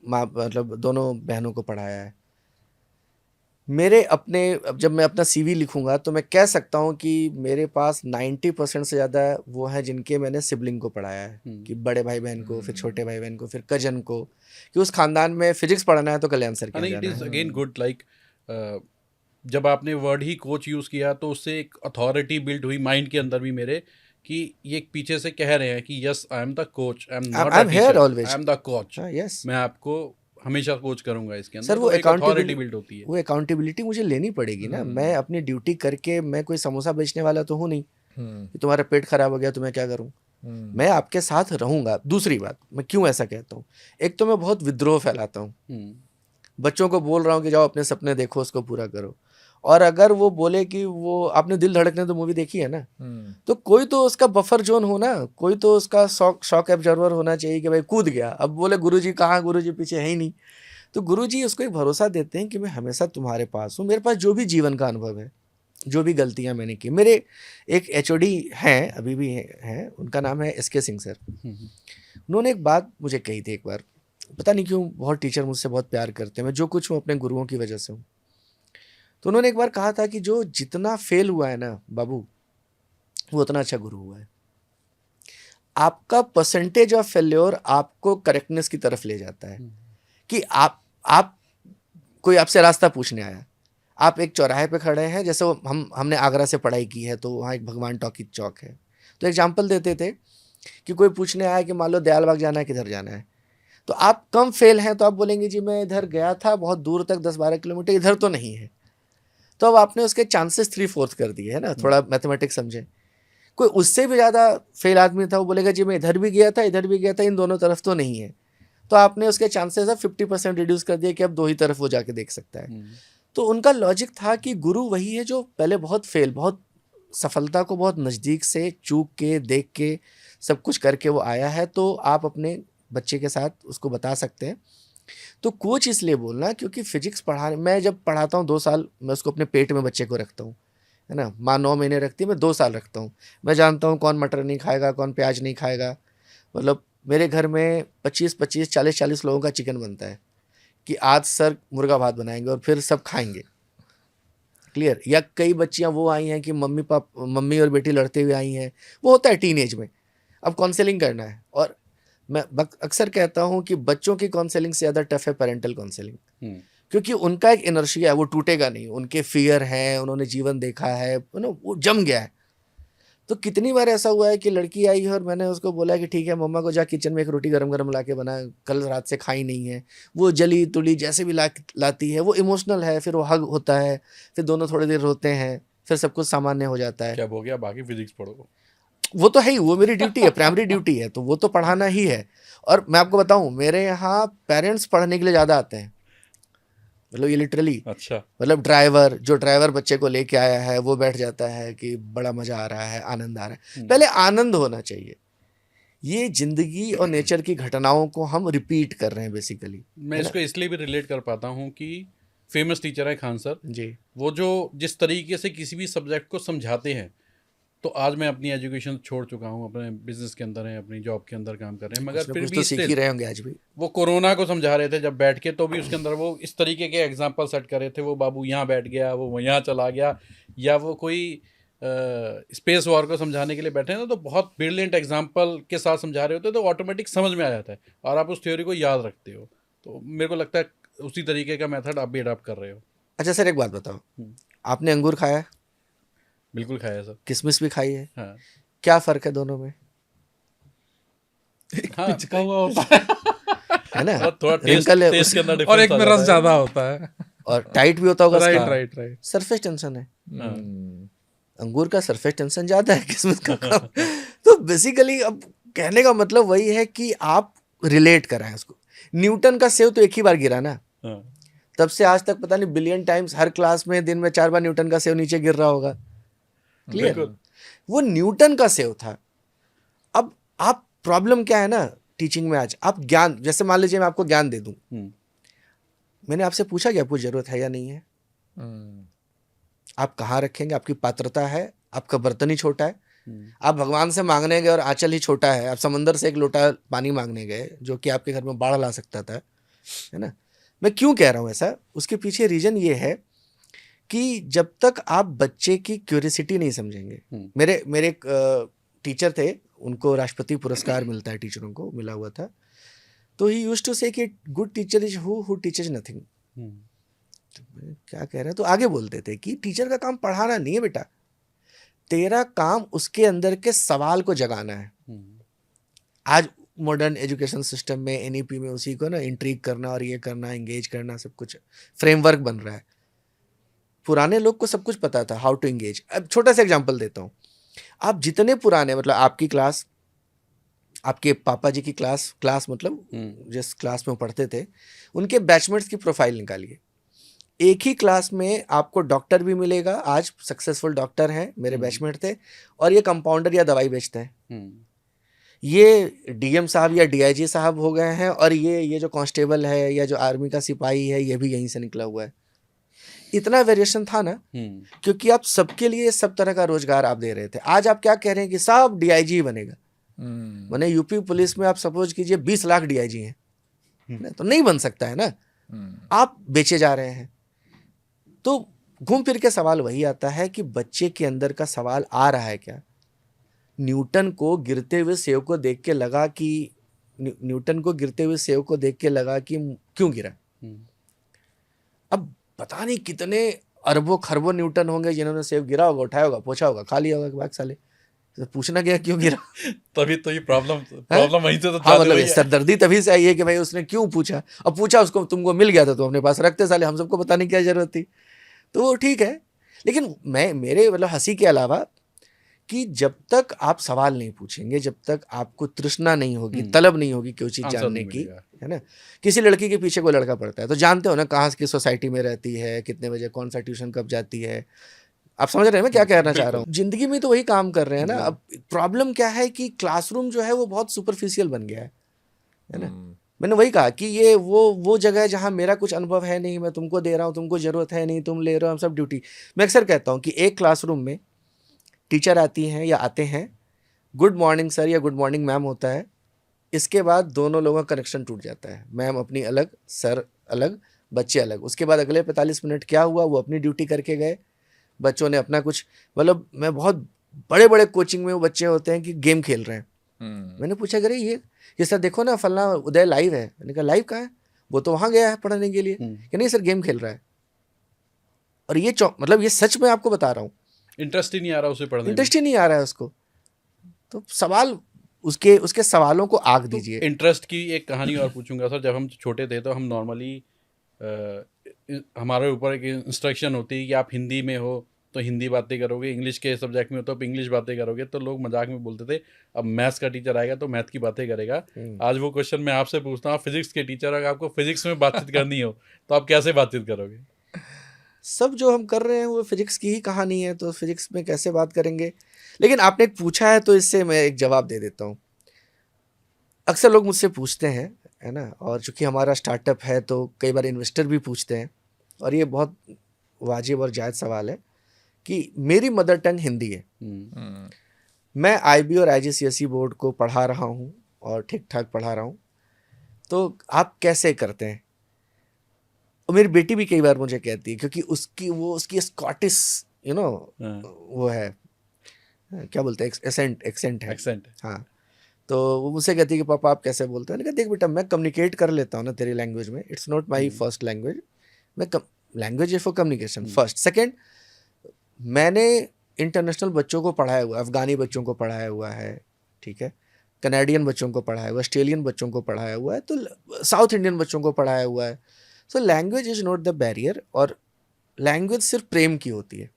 मतलब दोनों बहनों को पढ़ाया है। मेरे अपने, अब जब मैं अपना सीवी लिखूंगा तो मैं कह सकता हूँ कि मेरे पास 90% से ज़्यादा वो हैं जिनके मैंने सिबलिंग को पढ़ाया है, कि बड़े भाई बहन को, फिर छोटे भाई बहन को, फिर कजन को, कि उस खानदान में फिजिक्स पढ़ना है तो कल्याण सर के यहाँ इट जाना इज है। अगेन गुड, लाइक जब आपने वर्ड ही कोच यूज़ किया तो उससे एक अथॉरिटी बिल्ड हुई माइंड के अंदर भी मेरे, कि ये एक पीछे से कह रहे हैं कि yes I am the coach, I am not a teacher, I am the coach, yes मैं आपको हमेशा कोच करूंगा इसके अंदर। सर, वो तो एक अथॉरिटी अकाउंटेबिलिटी बिल्ड होती है। वो अकाउंटेबिलिटी मुझे लेनी पड़ेगी ना। मैं अपनी ड्यूटी करके, मैं कोई समोसा बेचने वाला तो हूँ नहीं कि तुम्हारा पेट खराब हो गया तो मैं क्या करूँ। मैं आपके साथ रहूंगा। दूसरी बात, मैं क्यों ऐसा कहता हूँ, एक तो मैं बहुत विद्रोह फैलाता हूँ, बच्चों को बोल रहा हूँ कि जाओ अपने सपने देखो, उसको पूरा करो। और अगर वो बोले कि वो, आपने दिल धड़कने तो मूवी देखी है ना, तो कोई तो उसका बफर जोन हो ना, कोई तो उसका शॉक एब्जर्वर होना चाहिए कि भाई कूद गया, अब बोले गुरुजी कहाँ, गुरुजी पीछे है ही नहीं। तो गुरुजी उसको एक भरोसा देते हैं कि मैं हमेशा तुम्हारे पास हूँ, मेरे पास जो भी जीवन का अनुभव है, जो भी गलतियाँ मैंने की। मेरे एक एचओडी हैं, अभी भी हैं, उनका नाम है एसके सिंह सर। उन्होंने एक बात मुझे कही थी एक बार, पता नहीं क्यों बहुत टीचर मुझसे बहुत प्यार करते हैं, मैं जो कुछ हूँ अपने गुरुओं की वजह से हूँ। तो उन्होंने एक बार कहा था कि जो जितना फेल हुआ है ना बाबू, वो उतना अच्छा गुरु हुआ है। आपका परसेंटेज ऑफ फेल्योर आपको करेक्टनेस की तरफ ले जाता है। कि आप कोई आपसे रास्ता पूछने आया, आप एक चौराहे पे खड़े हैं, जैसे हमने आगरा से पढ़ाई की है तो वहाँ एक भगवान टॉकी चौक है, तो एग्जाम्पल देते थे कि कोई पूछने आया कि मान लो दयाल बाग जाना है, किधर जाना है, तो आप कम फेल हैं तो आप बोलेंगे जी मैं इधर गया था बहुत दूर तक 10-12 किलोमीटर, इधर तो नहीं है। तो अब आपने उसके चांसेस 3/4 कर दिए है ना, थोड़ा मैथमेटिक्स समझे। कोई उससे भी ज़्यादा फेल आदमी था, वो बोलेगा जी मैं इधर भी गया था, इधर भी गया था, इन दोनों तरफ तो नहीं है। तो आपने उसके चांसेस 50% रिड्यूस कर दिए कि अब दो ही तरफ वो जाके देख सकता है। तो उनका लॉजिक था कि गुरु वही है जो पहले बहुत बहुत सफलता को बहुत नज़दीक से चूक के, देख के, सब कुछ करके वो आया है, तो आप अपने बच्चे के साथ उसको बता सकते हैं। तो कोच इसलिए बोलना क्योंकि फिजिक्स पढ़ाने, मैं जब पढ़ाता हूँ 2 साल मैं उसको अपने पेट में बच्चे को रखता हूँ, है ना। माँ 9 महीने रखती है, मैं 2 साल रखता हूँ। मैं जानता हूँ कौन मटर नहीं खाएगा, कौन प्याज नहीं खाएगा। मतलब मेरे घर में 25-25, 40-40 लोगों का चिकन बनता है कि आज सर मुर्गा भात बनाएंगे और फिर सब खाएंगे, क्लियर। या कई बच्चियाँ वो आई हैं कि मम्मी और बेटी लड़ते हुए आई हैं, वो होता है टीनेज में, अब काउंसलिंग करना है। और मैं अक्सर कहता हूँ कि बच्चों की काउंसलिंग से ज़्यादा टफ है पेरेंटल काउंसलिंग, क्योंकि उनका एक इनर्शिया है, वो टूटेगा नहीं, उनके फियर हैं, उन्होंने जीवन देखा है, वो जम गया है। तो कितनी बार ऐसा हुआ है कि लड़की आई है और मैंने उसको बोला कि ठीक है मम्मा को जा किचन में एक रोटी गरम गरम ला के बना, कल रात से खाई नहीं है, वो जली तुली जैसे भी लाती है, वो इमोशनल है, फिर वो हग होता है, फिर दोनों थोड़ी देर रोते हैं, फिर सब कुछ सामान्य हो जाता है। क्या हो गया, बाकी फिजिक्स पढ़ो। वो तो है ही, वो मेरी ड्यूटी है, प्राइमरी ड्यूटी है, तो वो तो पढ़ाना ही है। और मैं आपको बताऊं, मेरे यहाँ पेरेंट्स पढ़ने के लिए ज़्यादा आते हैं, मतलब ये लिटरली, अच्छा, मतलब ड्राइवर बच्चे को लेके आया है वो बैठ जाता है कि बड़ा मजा आ रहा है, आनंद आ रहा है। पहले आनंद होना चाहिए। ये जिंदगी और नेचर की घटनाओं को हम रिपीट कर रहे हैं बेसिकली। मैं इसको इसलिए भी रिलेट कर पाता हूँ कि फेमस टीचर है खान सर जी, वो जो जिस तरीके से किसी भी सब्जेक्ट को समझाते हैं, तो आज मैं अपनी एजुकेशन छोड़ चुका हूँ, अपने बिजनेस के अंदर है, अपनी जॉब के अंदर काम कर रहे हैं, मगर फिर कुछ भी तो सीख ही still रहे होंगे आज भी। वो कोरोना को समझा रहे थे जब बैठ के, तो भी उसके अंदर वो इस तरीके के एग्जाम्पल सेट कर रहे थे, वो बाबू यहाँ बैठ गया, वो यहाँ चला गया, या वो कोई स्पेस वॉर को समझाने के लिए बैठे हैं ना, तो बहुत ब्रिलियंट एग्जाम्पल के साथ समझा रहे होते हैं, तो ऑटोमेटिक समझ में आ जाता है और आप उस थ्योरी को याद रखते हो। तो मेरे को लगता है उसी तरीके का मेथड आप भी अडॉप्ट कर रहे हो। अच्छा सर, एक बात बताओ, आपने अंगूर खाया? बिल्कुल खाया सर। किशमिश भी खाई है? हाँ क्या फर्क है दोनों में? हाँ, चिपका हुआ होता है ना, और थोड़ा रिंकल है टेस्ट के अंदर और एक difference में आ रस जाता है। ज्यादा होता है। और टाइट भी होता होगा। राइट। सरफेस टेंशन है, हाँ। अंगूर का सरफेस टेंशन ज्यादा है, किस्मत का कम। तो बेसिकली अब कहने का मतलब वही है कि आप रिलेट कराएं उसको। न्यूटन का सेव तो एक ही बार गिरा ना, हाँ। तब से आज तक पता नहीं बिलियन टाइम्स हर क्लास में दिन में 4 बार न्यूटन का सेव नीचे गिर रहा होगा, क्लियर। बिल्कुल। वो न्यूटन का सेव था। अब आप प्रॉब्लम क्या है ना टीचिंग में आज, आप ज्ञान, जैसे मान लीजिए मैं आपको ज्ञान दे दूं, मैंने आपसे पूछा कि आपको जरूरत है या नहीं है, आप कहाँ रखेंगे, आपकी पात्रता है, आपका बर्तन ही छोटा है, आप भगवान से मांगने गए और आंचल ही छोटा है, आप समंदर से एक लोटा पानी मांगने गए जो कि आपके घर में बाढ़ ला सकता था, है ना। मैं क्यों कह रहा हूँ ऐसा, उसके पीछे रीजन ये है कि जब तक आप बच्चे की क्यूरियोसिटी नहीं समझेंगे। मेरे एक टीचर थे, उनको राष्ट्रपति पुरस्कार मिलता है, टीचरों को मिला हुआ था, तो ही यूज्ड टू से कि good teacher is who teaches nothing. क्या कह रहे हैं, तो आगे बोलते थे कि टीचर का काम पढ़ाना नहीं है बेटा, तेरा काम उसके अंदर के सवाल को जगाना है। आज मॉडर्न एजुकेशन सिस्टम में, एनईपी में, उसी को ना इंट्रीग करना और ये करना, एंगेज करना, सब कुछ फ्रेमवर्क बन रहा है। पुराने लोग को सब कुछ पता था हाउ टू एंगेज। अब छोटा सा एग्जांपल देता हूँ, आप जितने पुराने, मतलब आपकी क्लास, आपके पापा जी की क्लास मतलब जिस क्लास में वो पढ़ते थे, उनके बैचमेट्स की प्रोफाइल निकालिए। एक ही क्लास में आपको डॉक्टर भी मिलेगा, आज सक्सेसफुल डॉक्टर हैं, मेरे बैचमेट थे, और ये कंपाउंडर या दवाई बेचते हैं, ये डीएम साहब या डीआईजी साहब हो गए हैं, और ये जो कांस्टेबल है या जो आर्मी का सिपाही है, ये भी यहीं से निकला हुआ है। इतना वेरिएशन था ना, क्योंकि आप सबके लिए सब तरह का रोजगार आप दे रहे थे। आज आप क्या कह रहे हैं कि सब डीआईजी ही बनेगा। मैंने यूपी पुलिस में आप सपोज कीजिए 20 लाख डीआईजी हैं, तो नहीं बन सकता है ना, आप बेचे जा रहे हैं। तो घूम फिर के सवाल वही आता है कि बच्चे के अंदर का सवाल आ रहा है क्या। न्यूटन को गिरते हुए सेव को देख के लगा कि क्यों गिरा। अब पता नहीं कितने अरबों खरबों न्यूटन होंगे जिन्होंने सेव गिरा होगा, उठाया होगा, पोछा होगा, खा लिया होगा, बात साले तो पूछना गया क्यों गिरा। तभी तो ये प्रॉब्लम वहीं से तो हाँ, मतलब सरदर्दी तभी से आई है कि भाई उसने क्यों पूछा। अब पूछा, उसको तुमको मिल गया था तो अपने पास रखते, साले हम सबको बताने की क्या जरूरत थी। तो वो ठीक है, लेकिन मेरे मतलब हंसी के अलावा कि जब तक आप सवाल नहीं पूछेंगे, जब तक आपको तृष्णा नहीं होगी, तलब नहीं होगी कोई चीज जानने की, है ना। किसी लड़की के पीछे कोई लड़का पड़ता है तो जानते हो ना कहाँ की सोसाइटी में रहती है, कितने बजे कौन सा ट्यूशन कब जाती है। आप समझ रहे हैं मैं क्या कहना चाह रहा हूँ। जिंदगी में तो वही काम कर रहे हैं ना। अब प्रॉब्लम क्या है कि क्लासरूम जो है वो बहुत सुपरफिशियल बन गया है ना। मैंने वही कहा कि ये वो जगह है जहाँ मेरा कुछ अनुभव है नहीं, मैं तुमको दे रहा हूँ, तुमको जरूरत है नहीं, तुम ले रहे हो, हम सब ड्यूटी। मैं अक्सर कहता हूँ कि एक क्लासरूम में टीचर आती हैं या आते हैं, गुड मॉर्निंग सर या गुड मॉर्निंग मैम होता है, इसके बाद दोनों लोगों का कनेक्शन टूट जाता है। मैम अपनी अलग, सर अलग, बच्चे अलग। उसके बाद अगले 45 मिनट क्या हुआ, वो अपनी ड्यूटी करके गए, बच्चों ने अपना कुछ, मतलब मैं बहुत बड़े बड़े कोचिंग में वो बच्चे होते हैं कि गेम खेल रहे हैं। मैंने पूछा करे ये सर देखो ना फलना उदय लाइव है। मैंने कहा लाइव कहाँ है, वो तो वहाँ गया है पढ़ने के लिए। कि नहीं सर गेम खेल रहा है। और ये मतलब ये सच में आपको बता रहा हूँ, इंटरेस्ट ही नहीं आ रहा उसे पढ़ने में, इंटरेस्ट ही नहीं आ रहा है उसको। तो सवाल उसके सवालों को आग दीजिए। इंटरेस्ट की एक कहानी और पूछूंगा सर। जब हम छोटे थे तो हम नॉर्मली हमारे ऊपर एक इंस्ट्रक्शन होती है कि आप हिंदी में हो तो हिंदी बातें करोगे, इंग्लिश के सब्जेक्ट में हो तो आप इंग्लिश बातें करोगे। तो लोग मजाक में बोलते थे अब मैथ्स का टीचर आएगा तो मैथ की बातें करेगा। आज वो क्वेश्चन मैं आपसे पूछता हूँ, आप फिजिक्स के टीचर, अगर आपको फिजिक्स में बातचीत करनी हो तो आप कैसे बातचीत करोगे? सब जो हम कर रहे हैं वो फिजिक्स की ही कहानी है, तो फिजिक्स में कैसे बात करेंगे। लेकिन आपने पूछा है तो इससे मैं एक जवाब दे देता हूँ। अक्सर लोग मुझसे पूछते हैं, है ना, और चूंकि हमारा स्टार्टअप है तो कई बार इन्वेस्टर भी पूछते हैं, और ये बहुत वाजिब और जायज़ सवाल है कि मेरी मदर टंग हिंदी है। मैं आईबी और आईजीसीएसई बोर्ड को पढ़ा रहा हूँ और ठीक ठाक पढ़ा रहा हूँ, तो आप कैसे करते हैं। और मेरी बेटी भी कई बार मुझे कहती है, क्योंकि उसकी स्कॉटिश वो है, क्या बोलते हैं, एक्सेंट है। हाँ, तो वो मुझसे कहती है कि पापा आप कैसे बोलते हैं। मैंने कहा देख बेटा, मैं कम्युनिकेट कर लेता हूँ ना तेरी लैंग्वेज में, it's not my first language. Language is for communication first. Second, मैंने इंटरनेशनल बच्चों को पढ़ाया हुआ है, अफगानी बच्चों को पढ़ाया हुआ है, ठीक है, कनाडियन बच्चों को पढ़ाया हुआ है, ऑस्ट्रेलियन बच्चों को पढ़ाया हुआ है, तो साउथ इंडियन बच्चों को पढ़ाया हुआ है। So language is not the barrier. और लैंग्वेज सिर्फ प्रेम की होती है,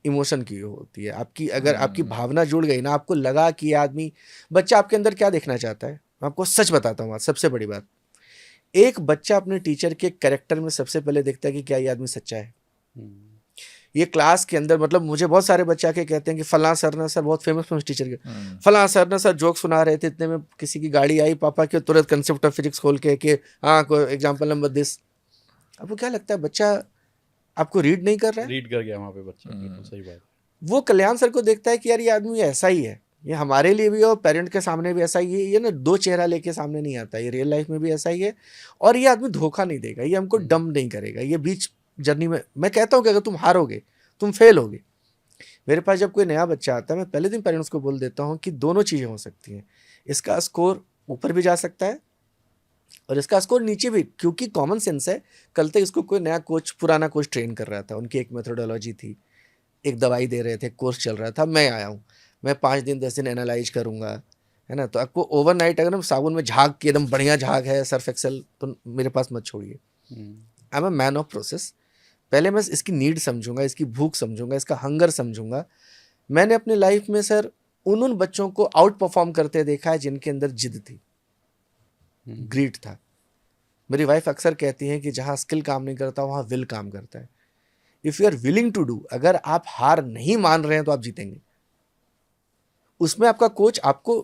इमोशन की होती है। अगर आपकी भावना जुड़ गई ना, आपको लगा कि आदमी, बच्चा आपके अंदर क्या देखना चाहता है। मैं आपको सच बताता हूँ, सबसे बड़ी बात, एक बच्चा अपने टीचर के कैरेक्टर में सबसे पहले देखता है कि क्या ये आदमी सच्चा है। ये क्लास के अंदर मतलब मुझे बहुत सारे बच्चे आके कहते हैं कि फलां सर ना सर बहुत फेमस टीचर के फलां सर ना सर जोक सुना रहे थे, इतने में किसी की गाड़ी आई पापा की, तुरंत कंसेप्ट ऑफ फिजिक्स खोल के कि हाँ कोई एग्जाम्पल नंबर दिस। आपको क्या लगता है बच्चा आपको रीड नहीं कर रहा है? रीड कर गया वहाँ पे बच्चा, बिल्कुल सही बात। वो कल्याण सर को देखता है कि यार ये आदमी ऐसा ही है, ये हमारे लिए भी और पेरेंट के सामने भी ऐसा ही है, ये ना दो चेहरा लेके सामने नहीं आता, ये रियल लाइफ में भी ऐसा ही है, और ये आदमी धोखा नहीं देगा, ये हमको डम नहीं करेगा, ये बीच जर्नी में मैं कहता हूँ कि अगर तुम हारोगे तुम फेल होगे। मेरे पास जब कोई नया बच्चा आता है मैं पहले दिन पेरेंट्स को बोल देता हूँ कि दोनों चीज़ें हो सकती हैं, इसका स्कोर ऊपर भी जा सकता है और इसका स्कोर नीचे भी, क्योंकि कॉमन सेंस है। कल तक इसको कोई नया कोच पुराना कोच ट्रेन कर रहा था, उनकी एक मेथोडोलॉजी थी, एक दवाई दे रहे थे, कोर्स चल रहा था, मैं आया हूँ, मैं 5 दिन 10 दिन एनालाइज करूँगा, है ना। तो आपको ओवरनाइट अगर हम साबुन में झाग के एकदम बढ़िया झाग है सर्फ एक्सेल, तो मेरे पास मत छोड़िए। I am a man of process. पहले मैं इसकी नीड समझूंगा, इसकी भूख समझूंगा, इसका हंगर समझूंगा। मैंने अपनी लाइफ में सर उन बच्चों को आउट परफॉर्म करते देखा है जिनके अंदर जिद थी, ग्रीड था। मेरी वाइफ अक्सर कहती है कि जहाँ स्किल काम नहीं करता वहाँ विल काम करता है। If you are willing to do, अगर आप हार नहीं मान रहे हैं तो आप जीतेंगे। उसमें आपका कोच आपको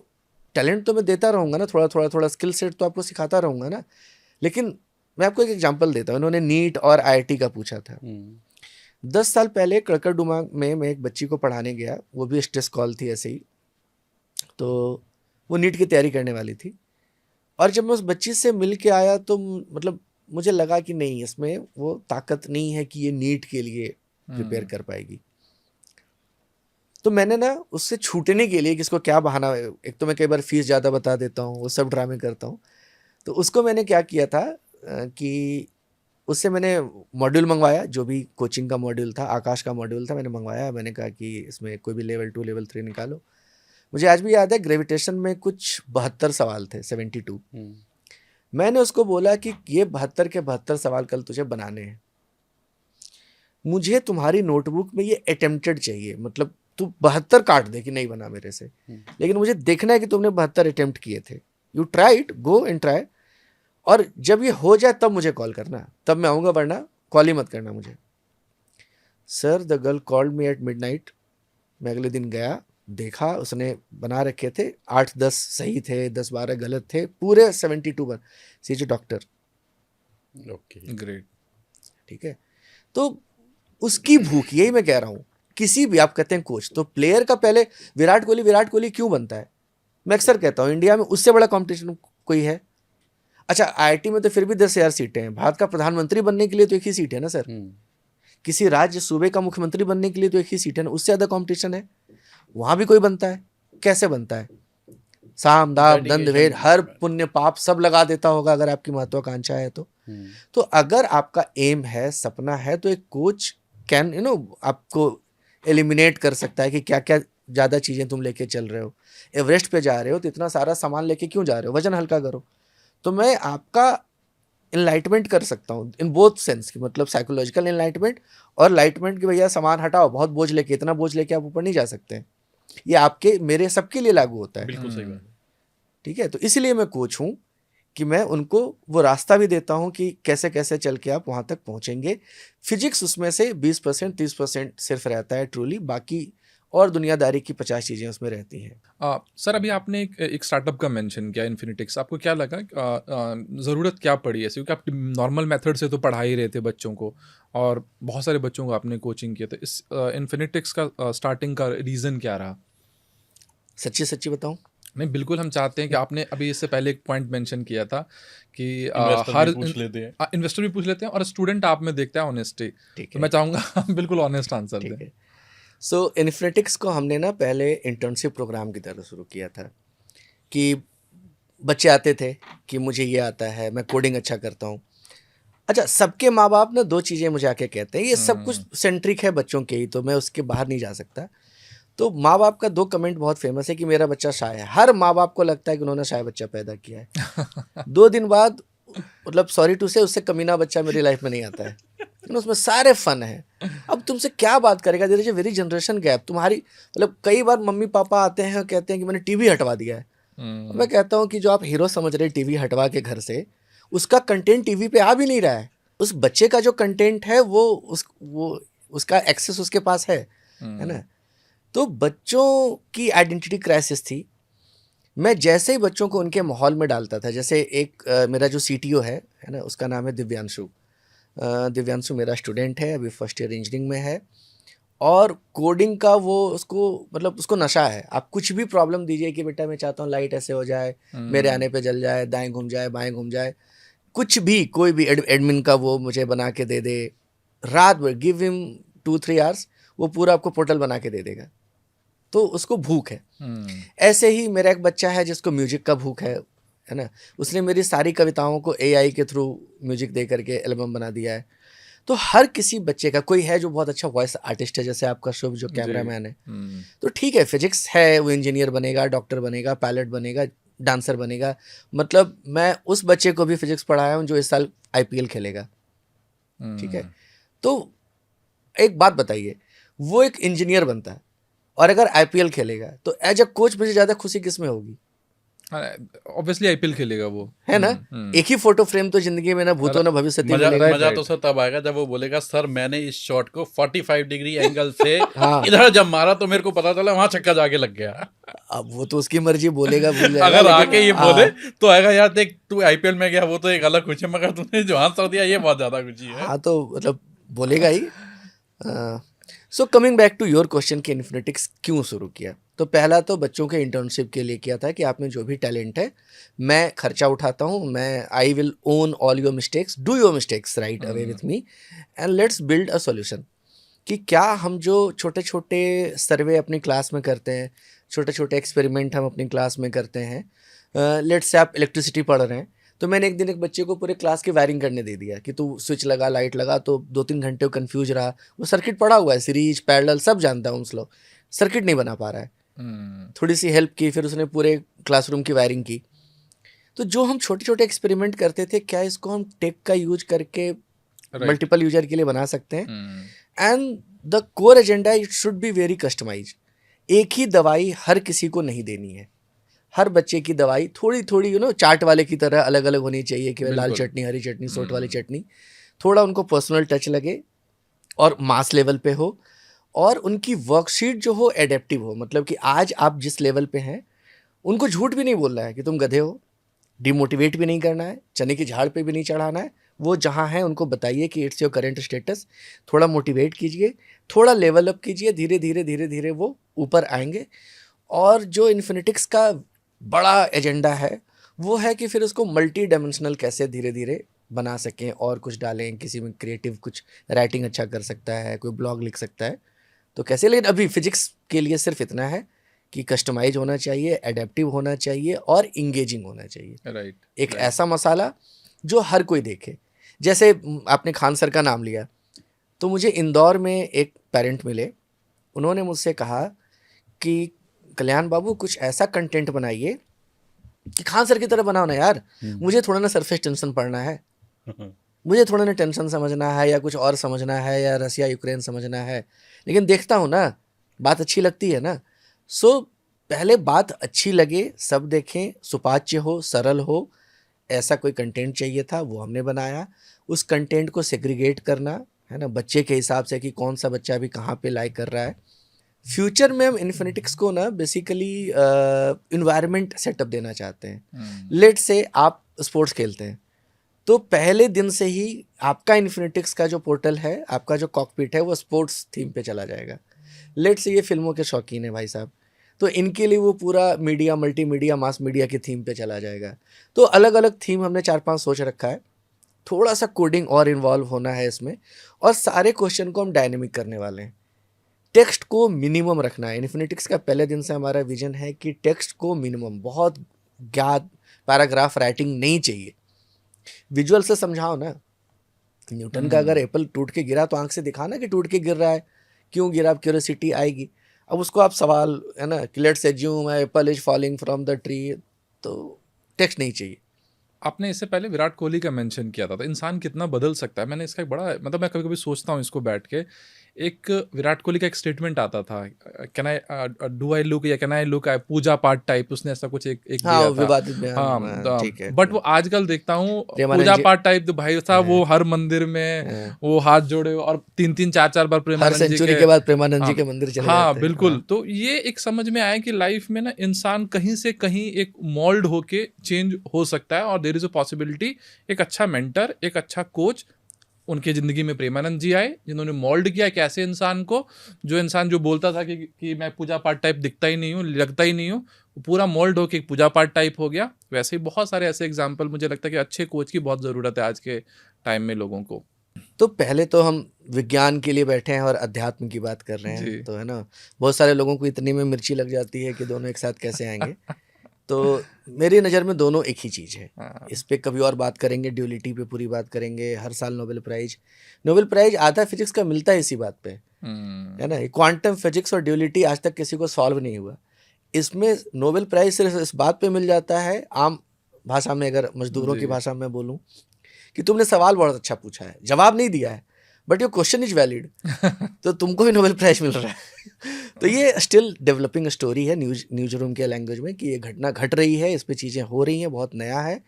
टैलेंट तो मैं देता रहूँगा ना, थोड़ा स्किल सेट तो आपको सिखाता रहूँगा ना। लेकिन मैं आपको एक एग्जांपल देता हूँ, इन्होंने नीट और आईआईटी का पूछा था। 10 साल पहले कड़कड़डुमा में मैं एक बच्ची को पढ़ाने गया, वो भी स्ट्रेस कॉल थी ऐसे ही, तो वो नीट की तैयारी करने वाली थी। और जब मैं उस बच्ची से मिल के आया तो मतलब मुझे लगा कि नहीं, इसमें वो ताकत नहीं है कि ये नीट के लिए प्रिपेयर कर पाएगी। तो मैंने ना उससे छूटने के लिए, किसको क्या बहाना, एक तो मैं कई बार फीस ज़्यादा बता देता हूँ, वो सब ड्रामे करता हूँ, तो उसको मैंने क्या किया था कि उससे मैंने मॉड्यूल मंगवाया, जो भी कोचिंग का मॉड्यूल था, आकाश का मॉड्यूल था, मैंने मंगवाया। मैंने कहा कि इसमें कोई भी लेवल 2 लेवल 3 निकालो। मुझे आज भी याद है ग्रेविटेशन में कुछ 72 सवाल थे, 72। मैंने उसको बोला कि ये 72 के 72 सवाल कल तुझे बनाने हैं, मुझे तुम्हारी नोटबुक में ये अटेम्प्टेड चाहिए, मतलब तू 72 काट दे कि नहीं बना मेरे से, लेकिन मुझे देखना है कि तुमने 72 अटेम्प्ट किए थे। You try it, go and try, और जब ये हो जाए तब मुझे कॉल करना, तब मैं आऊँगा, वरना कॉल ही मत करना मुझे। Sir the girl called me at midnight. मैं अगले दिन गया, देखा उसने बना रखे थे, 8-10 सही थे, 10-12 गलत थे, पूरे 72 बन। सी इज डॉक्टर। Okay, great. ठीक है, तो उसकी भूख, यही मैं कह रहा हूँ, किसी भी आप कहते हैं कोच, तो प्लेयर का पहले विराट कोहली क्यों बनता है? मैं अक्सर कहता हूँ इंडिया में उससे बड़ा कंपटीशन कोई है? अच्छा, आईआईटी में तो फिर भी 10,000 सीटें हैं, भारत का प्रधानमंत्री बनने के लिए तो एक ही सीट है ना सर। किसी राज्य सूबे का मुख्यमंत्री बनने के लिए तो एक ही सीट है ना, उससे ज़्यादा कंपटीशन है? वहाँ भी कोई बनता है, कैसे बनता है? साम दाम दंड भेद, हर पुण्य पाप सब लगा देता होगा अगर आपकी महत्वाकांक्षा है तो। तो अगर आपका एम है, सपना है, तो एक कोच कैन आपको एलिमिनेट कर सकता है कि क्या क्या ज़्यादा चीज़ें तुम लेके चल रहे हो। एवरेस्ट पे जा रहे हो तो इतना सारा सामान लेके क्यों जा रहे हो, वजन हल्का करो। तो मैं आपका इनलाइटमेंट कर सकता हूँ इन बोथ सेंस की, मतलब साइकोलॉजिकल इनलाइटमेंट और लाइटमेंट कि भैया सामान हटाओ, बहुत बोझ लेके, इतना बोझ लेके आप ऊपर नहीं जा सकते हैं। ये आपके मेरे सबके लिए लागू होता है। बिल्कुल सही बात। ठीक है, तो इसलिए मैं कोच हूँ कि मैं उनको वो रास्ता भी देता हूँ कि कैसे कैसे चल के आप वहाँ तक पहुँचेंगे। फिजिक्स उसमें से 20% 30% सिर्फ रहता है ट्रूली, बाकी और दुनियादारी की 50 चीज़ें उसमें रहती हैं। सर अभी आपने एक स्टार्टअप का मेंशन किया, इन्फिनिटिक्स। आपको क्या लगा, ज़रूरत क्या पड़ी ऐसे? क्योंकि आप नॉर्मल मेथड से तो पढ़ा ही रहे थे बच्चों को, और बहुत सारे बच्चों को आपने कोचिंग किया, तो इस इन्फिनिटिक्स का स्टार्टिंग का रीज़न क्या रहा? सच्ची सच्ची बताऊँ? नहीं, बिल्कुल हम चाहते हैं कि आपने अभी इससे पहले एक पॉइंट मेंशन किया था कि इन्वेस्टर हर भी पूछ लेते हैं। इन्वेस्टर भी पूछ लेते हैं और स्टूडेंट आप में देखता है ऑनेस्टी। ठीक तो है, मैं चाहूँगा आप बिल्कुल ऑनेस्ट आंसर ठीक दें। है। सो इन्फिनिटिक्स को हमने ना पहले इंटर्नशिप प्रोग्राम की तरह शुरू किया था कि बच्चे आते थे कि मुझे ये आता है, मैं कोडिंग अच्छा करता हूँ। अच्छा, सबके माँ बाप ना 2 चीज़ें मुझे आके कहते हैं, ये सब कुछ सेंट्रिक है बच्चों के ही, तो मैं उसके बाहर नहीं जा सकता। तो माँ बाप का 2 कमेंट बहुत फेमस है कि मेरा बच्चा शाय है। हर माँ बाप को लगता है कि उन्होंने शाय बच्चा पैदा किया है। 2 दिन बाद, मतलब सॉरी टू से, उससे कमीना बच्चा मेरी लाइफ में नहीं आता है, लेकिन उसमें सारे फन है। अब तुमसे क्या बात करेगा, there is a very generation gap. तुम्हारी मतलब कई बार मम्मी पापा आते हैं और कहते हैं कि मैंने टीवी हटवा दिया है। मैं कहता हूँ कि जो आप हीरो समझ रहे टीवी हटवा के घर से, उसका कंटेंट टीवी पे आ भी नहीं रहा है। उस बच्चे का जो कंटेंट है वो उसका एक्सेस उसके पास है ना। तो बच्चों की आइडेंटिटी क्राइसिस थी। मैं जैसे ही बच्चों को उनके माहौल में डालता था, जैसे एक मेरा जो CTO है ना, उसका नाम है दिव्यांशु। दिव्यांशु मेरा स्टूडेंट है, अभी फर्स्ट ईयर इंजीनियरिंग में है, और कोडिंग का वो उसको मतलब उसको नशा है। आप कुछ भी प्रॉब्लम दीजिए कि बेटा मैं चाहता हूँ लाइट ऐसे हो जाए, मेरे आने पे जल जाए, दाएं घूम जाए, बाएं घूम जाए, कुछ भी, कोई भी एडमिन का वो मुझे बना के दे दे। रात भर गिव हिम 2-3 आवर्स, वो पूरा आपको पोर्टल बना के दे देगा। तो उसको भूख है। ऐसे ही मेरा एक बच्चा है जिसको म्यूजिक का भूख है ना। उसने मेरी सारी कविताओं को AI के थ्रू म्यूजिक दे करके एल्बम बना दिया है। तो हर किसी बच्चे का, कोई है जो बहुत अच्छा वॉइस आर्टिस्ट है, जैसे आपका शुभ जो कैमरामैन है, तो ठीक है, फिजिक्स है, वो इंजीनियर बनेगा, डॉक्टर बनेगा, पायलट बनेगा, डांसर बनेगा। मतलब मैं उस बच्चे को भी फिजिक्स पढ़ाया हूँ जो इस साल IPL खेलेगा, ठीक है। तो एक बात बताइए, वो एक इंजीनियर बनता है और अगर IPL खेलेगा, तो एज अ कोच मुझे ज्यादा खुशी किस में होगी? ऑब्वियसली IPL खेलेगा वो, है ना। एक ही फोटो फ्रेम तो जिंदगी में ना भूतो ना भविष्य मिलेगा। मजा तो सर तब आएगा जब वो बोलेगा सर मैंने इस शॉट को 45 डिग्री एंगल से हाँ। इधर जब मारा तो मेरे को पता चला वहां छक्का जाके लग गया। अब वो तो उसकी मर्जी, बोलेगा भूल जाएगा। अगर लेकिन आके ये बोले तो आएगा यार देख तू IPL में गया वो तो एक अलग खुशी है, मगर तूने जो आंसर दिया ये बहुत ज्यादा खुशी है। हाँ, तो मतलब बोलेगा ही। So coming back to your question कि इन्फिनिटिक्स क्यों शुरू किया, तो पहला तो बच्चों के इंटर्नशिप के लिए किया था कि आप में जो भी टैलेंट है मैं खर्चा उठाता हूँ, मैं I will own all your mistakes, do your mistakes right away with me and let's build a solution. कि क्या हम जो छोटे छोटे सर्वे अपनी क्लास में करते हैं, छोटे छोटे एक्सपेरिमेंट हम अपनी क्लास में करते हैं, लेट्स से आप इलेक्ट्रिसिटी पढ़ रहे हैं, तो मैंने एक दिन एक बच्चे को पूरे क्लास की वायरिंग करने दे दिया कि तू स्विच लगा, लाइट लगा, तो 2-3 घंटे वो कन्फ्यूज रहा। वो सर्किट पड़ा हुआ है, सीरीज पैरेलल सब जानता है, स्लो सर्किट नहीं बना पा रहा है। थोड़ी सी हेल्प की, फिर उसने पूरे क्लासरूम की वायरिंग की। तो जो हम छोटे छोटे एक्सपेरिमेंट करते थे, क्या इसको हम टेक का यूज करके मल्टीपल यूजर के लिए बना सकते हैं? And the core agenda it should be very customise. एक ही दवाई हर किसी को नहीं देनी है, हर बच्चे की दवाई थोड़ी थोड़ी चाट वाले की तरह अलग अलग होनी चाहिए कि लाल चटनी, हरी चटनी, सोट वाली चटनी, थोड़ा उनको पर्सनल टच लगे और मास लेवल पे हो, और उनकी वर्कशीट जो हो एडेप्टिव हो। मतलब कि आज आप जिस लेवल पे हैं उनको झूठ भी नहीं बोलना है कि तुम गधे हो, डिमोटिवेट भी नहीं करना है, चने की झाड़ पे भी नहीं चढ़ाना है। वो जहाँ है उनको बताइए कि इट्स योर करेंट स्टेटस, थोड़ा मोटिवेट कीजिए, थोड़ा लेवल अप कीजिए, धीरे धीरे धीरे धीरे वो ऊपर आएंगे। और जो इन्फिनिटिक्स का बड़ा एजेंडा है वो है कि फिर उसको मल्टी डायमेंशनल कैसे धीरे धीरे बना सकें और कुछ डालें। किसी में क्रिएटिव कुछ राइटिंग अच्छा कर सकता है, कोई ब्लॉग लिख सकता है, तो कैसे। लेकिन अभी फिजिक्स के लिए सिर्फ इतना है कि कस्टमाइज होना चाहिए, एडेप्टिव होना चाहिए और इंगेजिंग होना चाहिए। राइट। एक ऐसा मसाला जो हर कोई देखे। जैसे आपने खान सर का नाम लिया, तो मुझे इंदौर में एक पेरेंट मिले, उन्होंने मुझसे कहा कि कल्याण बाबू कुछ ऐसा कंटेंट बनाइए कि खान सर की तरह बनाओ ना यार, मुझे थोड़ा ना सरफेस टेंशन पढ़ना है, मुझे थोड़ा ना टेंशन समझना है या कुछ और समझना है या रसिया यूक्रेन समझना है, लेकिन देखता हूँ ना बात अच्छी लगती है ना। सो पहले बात अच्छी लगे, सब देखें, सुपाच्य हो, सरल हो, ऐसा कोई कंटेंट चाहिए था, वो हमने बनाया। उस कंटेंट को सेग्रीगेट करना है ना, बच्चे के हिसाब से कि कौन सा बच्चा अभी कहाँ पे लाइक कर रहा है। फ्यूचर में हम इन्फिनिटिक्स को ना बेसिकली इन्वायरमेंट सेटअप देना चाहते हैं। लेट से आप स्पोर्ट्स खेलते हैं, तो पहले दिन से ही आपका इन्फिनिटिक्स का जो पोर्टल है, आपका जो कॉकपिट है, वो स्पोर्ट्स थीम पे चला जाएगा। लेट से ये फिल्मों के शौकीन है भाई साहब, तो इनके लिए वो पूरा मीडिया, मल्टीमीडिया, मास मीडिया की थीम पे चला जाएगा। तो अलग अलग थीम हमने 4-5 सोच रखा है। थोड़ा सा कोडिंग और इन्वॉल्व होना है इसमें, और सारे क्वेश्चन को हम डायनेमिक करने वाले हैं। टेक्स्ट को मिनिमम रखना है। इन्फिनिटिक्स का पहले दिन से हमारा विजन है कि टेक्स्ट को मिनिमम, बहुत ज्ञात पैराग्राफ राइटिंग नहीं चाहिए। विजुअल से समझाओ ना, न्यूटन का अगर एप्पल टूट के गिरा तो आंख से दिखाना कि टूट के गिर रहा है, क्यों गिरा, क्यूरियोसिटी आएगी। अब उसको आप सवाल है ना कि let's assume Apple is falling from the tree, तो टेक्स्ट नहीं चाहिए। आपने इससे पहले विराट कोहली का मेंशन किया था, तो इंसान कितना बदल सकता है। मैंने इसका एक बड़ा, मतलब मैं कभी कभी सोचता हूँ इसको बैठ के, एक विराट कोहली का एक स्टेटमेंट आता था, can I do I look या कैन आई लुक पूजा पाठ टाइप, उसने ऐसा कुछ एक हाँ दिया था। विवादित बयान, हाँ, ठीक है। बट वो आजकल देखता हूँ प्रेमानंद पूजा जी, पाठ टाइप, तो भाई साहब वो हर मंदिर में हाँ, वो हाथ जोड़े और 3-3 4-4 बार हर प्रेमानंद जी सेंचुरी के। के बाद प्रेमानंद जी हाँ, के मंदिर चले हाँ जाते हैं। बिल्कुल। हाँ, तो ये एक समझ में आया कि लाइफ में ना इंसान कहीं से कहीं एक मोल्ड होके चेंज हो सकता है, और देयर इज अ पॉसिबिलिटी एक अच्छा मेंटर, एक अच्छा कोच उनकी ज़िंदगी में प्रेमानंद जी आए, जिन्होंने मोल्ड किया एक ऐसे इंसान को, जो इंसान जो बोलता था कि मैं पूजा पाठ टाइप दिखता ही नहीं हूँ, लगता ही नहीं हूँ, वो पूरा मोल्ड होके एक पूजा पाठ टाइप हो गया। वैसे ही बहुत सारे ऐसे एग्जाम्पल, मुझे लगता है कि अच्छे कोच की बहुत ज़रूरत है आज के टाइम में लोगों को। तो पहले तो हम विज्ञान के लिए बैठे हैं और अध्यात्म की बात कर रहे हैं, जी। तो है ना, बहुत सारे लोगों को इतने में मिर्ची लग जाती है कि दोनों एक साथ कैसे आएंगे। तो मेरी नज़र में दोनों एक ही चीज़ है। हाँ। इस पे कभी और बात करेंगे, ड्यूलिटी पे पूरी बात करेंगे। हर साल नोबेल प्राइज आधा फिजिक्स का मिलता है इसी बात पे, है ना। क्वांटम फिजिक्स और ड्यूलिटी आज तक किसी को सॉल्व नहीं हुआ। इसमें नोबेल प्राइज सिर्फ इस बात पे मिल जाता है, आम भाषा में अगर मजदूरों की जी। भाषा में बोलूँ, कि तुमने सवाल बहुत अच्छा पूछा है, जवाब नहीं दिया है, but your question is valid, तो तुमको भी नोबेल प्राइज मिल रहा है। तो ये स्टिल डेवलपिंग स्टोरी है न्यूज रूम के लैंग्वेज में, कि ये घटना घट रही है, इस पे चीज़ें हो रही हैं, बहुत नया है।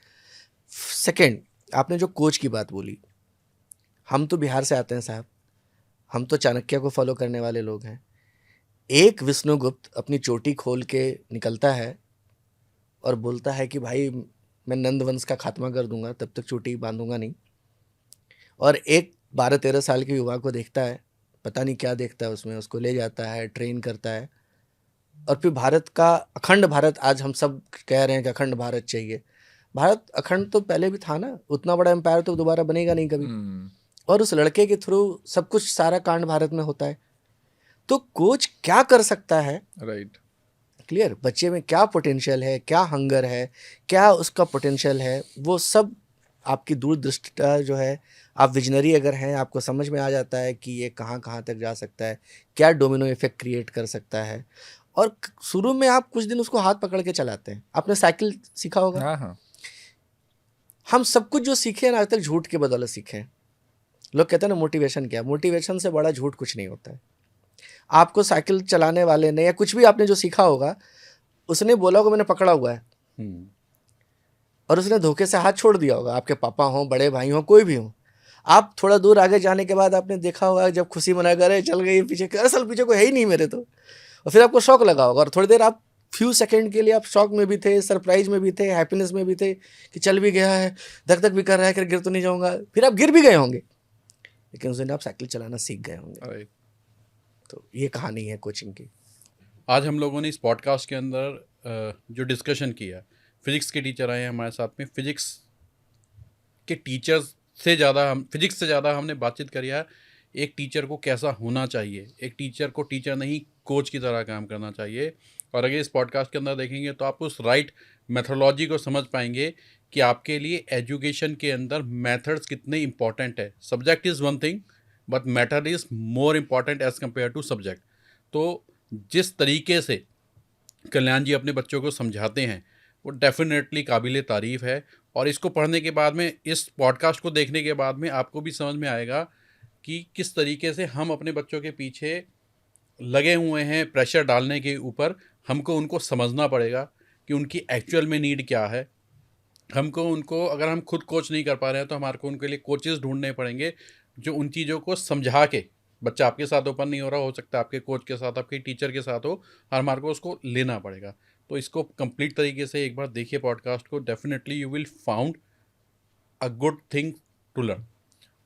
सेकंड, आपने जो कोच की बात बोली, हम तो बिहार से आते हैं साहब, हम तो चाणक्य को फॉलो करने वाले लोग हैं। एक विष्णुगुप्त अपनी चोटी खोल के निकलता है और बोलता है कि भाई मैं नंद वंश का खात्मा कर दूंगा, तब तक चोटी बांधूंगा नहीं। और एक 12-13 साल के युवा को देखता है, पता नहीं क्या देखता है उसमें, उसको ले जाता है, ट्रेन करता है, और फिर भारत का अखंड भारत, आज हम सब कह रहे हैं कि अखंड भारत चाहिए। भारत अखंड तो पहले भी था ना, उतना बड़ा एम्पायर तो दोबारा बनेगा नहीं कभी। और उस लड़के के थ्रू सब कुछ, सारा कांड भारत में होता है। तो कोच क्या कर सकता है, राइट। क्लियर, बच्चे में क्या पोटेंशियल है, क्या हंगर है, क्या उसका पोटेंशियल है, वो सब आपकी दूरदृष्टिता जो है, आप विजनरी अगर हैं, आपको समझ में आ जाता है कि ये कहाँ कहाँ तक जा सकता है, क्या डोमिनो इफेक्ट क्रिएट कर सकता है। और शुरू में आप कुछ दिन उसको हाथ पकड़ के चलाते हैं। आपने साइकिल सीखा होगा, हाँ हाँ। हम सब कुछ जो सीखे हैं आज तक झूठ के बदौलत सीखे हैं। लोग कहते हैं ना मोटिवेशन क्या, मोटिवेशन से बड़ा झूठ कुछ नहीं होता है। आपको साइकिल चलाने वाले ने या कुछ भी आपने जो सीखा होगा, उसने बोला होगा मैंने पकड़ा हुआ है, और उसने धोखे से हाथ छोड़ दिया होगा, आपके पापा हों, बड़े भाई हों, कोई भी हो। आप थोड़ा दूर आगे जाने के बाद आपने देखा होगा, जब खुशी मना करे चल गई पीछे, असल पीछे कोई है ही नहीं मेरे तो, और फिर आपको शौक लगा होगा, और थोड़ी देर आप फ्यू सेकंड के लिए आप शौक में भी थे, सरप्राइज में भी थे, हैप्पीनेस में भी थे कि चल भी गया है, धक धक भी कर रहा है कि गिर तो नहीं जाऊंगा, फिर आप गिर भी गए होंगे, लेकिन उस दिन आप साइकिल चलाना सीख गए होंगे। राइट। तो ये कहानी है कोचिंग की। आज हम लोगों ने इस पॉडकास्ट के अंदर जो डिस्कशन किया, फिजिक्स के टीचर आए हैं हमारे साथ में, फिजिक्स के टीचर्स से ज़्यादा हम, फिजिक्स से ज़्यादा हमने बातचीत करी है एक टीचर को कैसा होना चाहिए, एक टीचर को टीचर नहीं कोच की तरह काम करना चाहिए। और अगर इस पॉडकास्ट के अंदर देखेंगे तो आप उस राइट मेथोलॉजी को समझ पाएंगे कि आपके लिए एजुकेशन के अंदर मेथड्स कितने इंपॉर्टेंट है। Subject is one thing but matter is more important as compare to subject. तो जिस तरीके से कल्याण जी अपने बच्चों को समझाते हैं वो डेफिनेटली काबिल तारीफ़ है। और इसको पढ़ने के बाद में, इस पॉडकास्ट को देखने के बाद में आपको भी समझ में आएगा कि किस तरीके से हम अपने बच्चों के पीछे लगे हुए हैं प्रेशर डालने के ऊपर। हमको उनको समझना पड़ेगा कि उनकी एक्चुअल में नीड क्या है। हमको उनको, अगर हम खुद कोच नहीं कर पा रहे हैं तो हमारे को उनके लिए कोचेस ढूंढने पड़ेंगे जो उन चीज़ों को समझा के, बच्चा आपके साथ ओपन नहीं हो रहा, हो सकता है आपके कोच के साथ, आपके टीचर के साथ हो, और हमारे को उसको लेना पड़ेगा। तो इसको कंप्लीट तरीके से एक बार देखिए पॉडकास्ट को, definitely you will found a good thing to learn.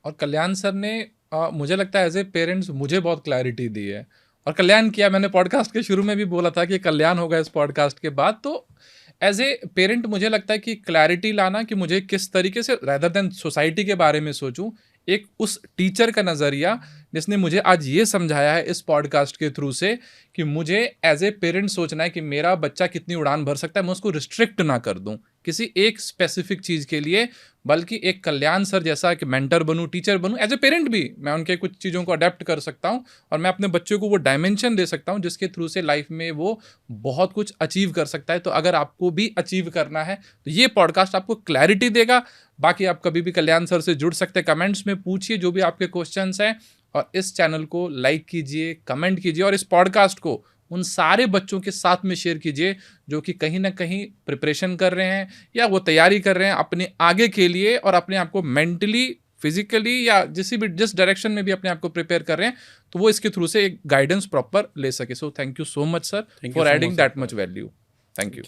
और कल्याण सर ने मुझे लगता है एज ए पेरेंट्स मुझे बहुत क्लैरिटी दी है। और कल्याण किया, मैंने पॉडकास्ट के शुरू में भी बोला था कि कल्याण होगा इस पॉडकास्ट के बाद। तो एज ए पेरेंट मुझे लगता है कि क्लैरिटी लाना कि मुझे किस तरीके से, रैदर देन सोसाइटी के बारे में सोचूं, एक उस टीचर का नज़रिया जिसने मुझे आज ये समझाया है इस पॉडकास्ट के थ्रू से कि मुझे एज ए पेरेंट सोचना है कि मेरा बच्चा कितनी उड़ान भर सकता है, मैं उसको रिस्ट्रिक्ट ना कर दूं किसी एक स्पेसिफिक चीज़ के लिए, बल्कि एक कल्याण सर जैसा कि मेंटर बनूं, टीचर बनूं। एज ए पेरेंट भी मैं उनके कुछ चीज़ों को अडेप्ट कर सकता हूं और मैं अपने बच्चों को वो डायमेंशन दे सकता हूं जिसके थ्रू से लाइफ में वो बहुत कुछ अचीव कर सकता है। तो अगर आपको भी अचीव करना है तो ये पॉडकास्ट आपको क्लैरिटी देगा। बाकी आप कभी भी कल्याण सर से जुड़ सकते हैं, कमेंट्स में पूछिए जो भी आपके क्वेश्चंस हैं, और इस चैनल को लाइक कीजिए, कमेंट कीजिए और इस पॉडकास्ट को उन सारे बच्चों के साथ में शेयर कीजिए जो कि कहीं ना कहीं प्रिपरेशन कर रहे हैं या वो तैयारी कर रहे हैं अपने आगे के लिए और अपने आप को मेंटली, फिजिकली या जिस डायरेक्शन में भी अपने आप को प्रिपेयर कर रहे हैं, तो वो इसके थ्रू से एक गाइडेंस प्रॉपर ले सके. So thank you so much sir Thank you for so adding much, that sir. Much value. Thank you.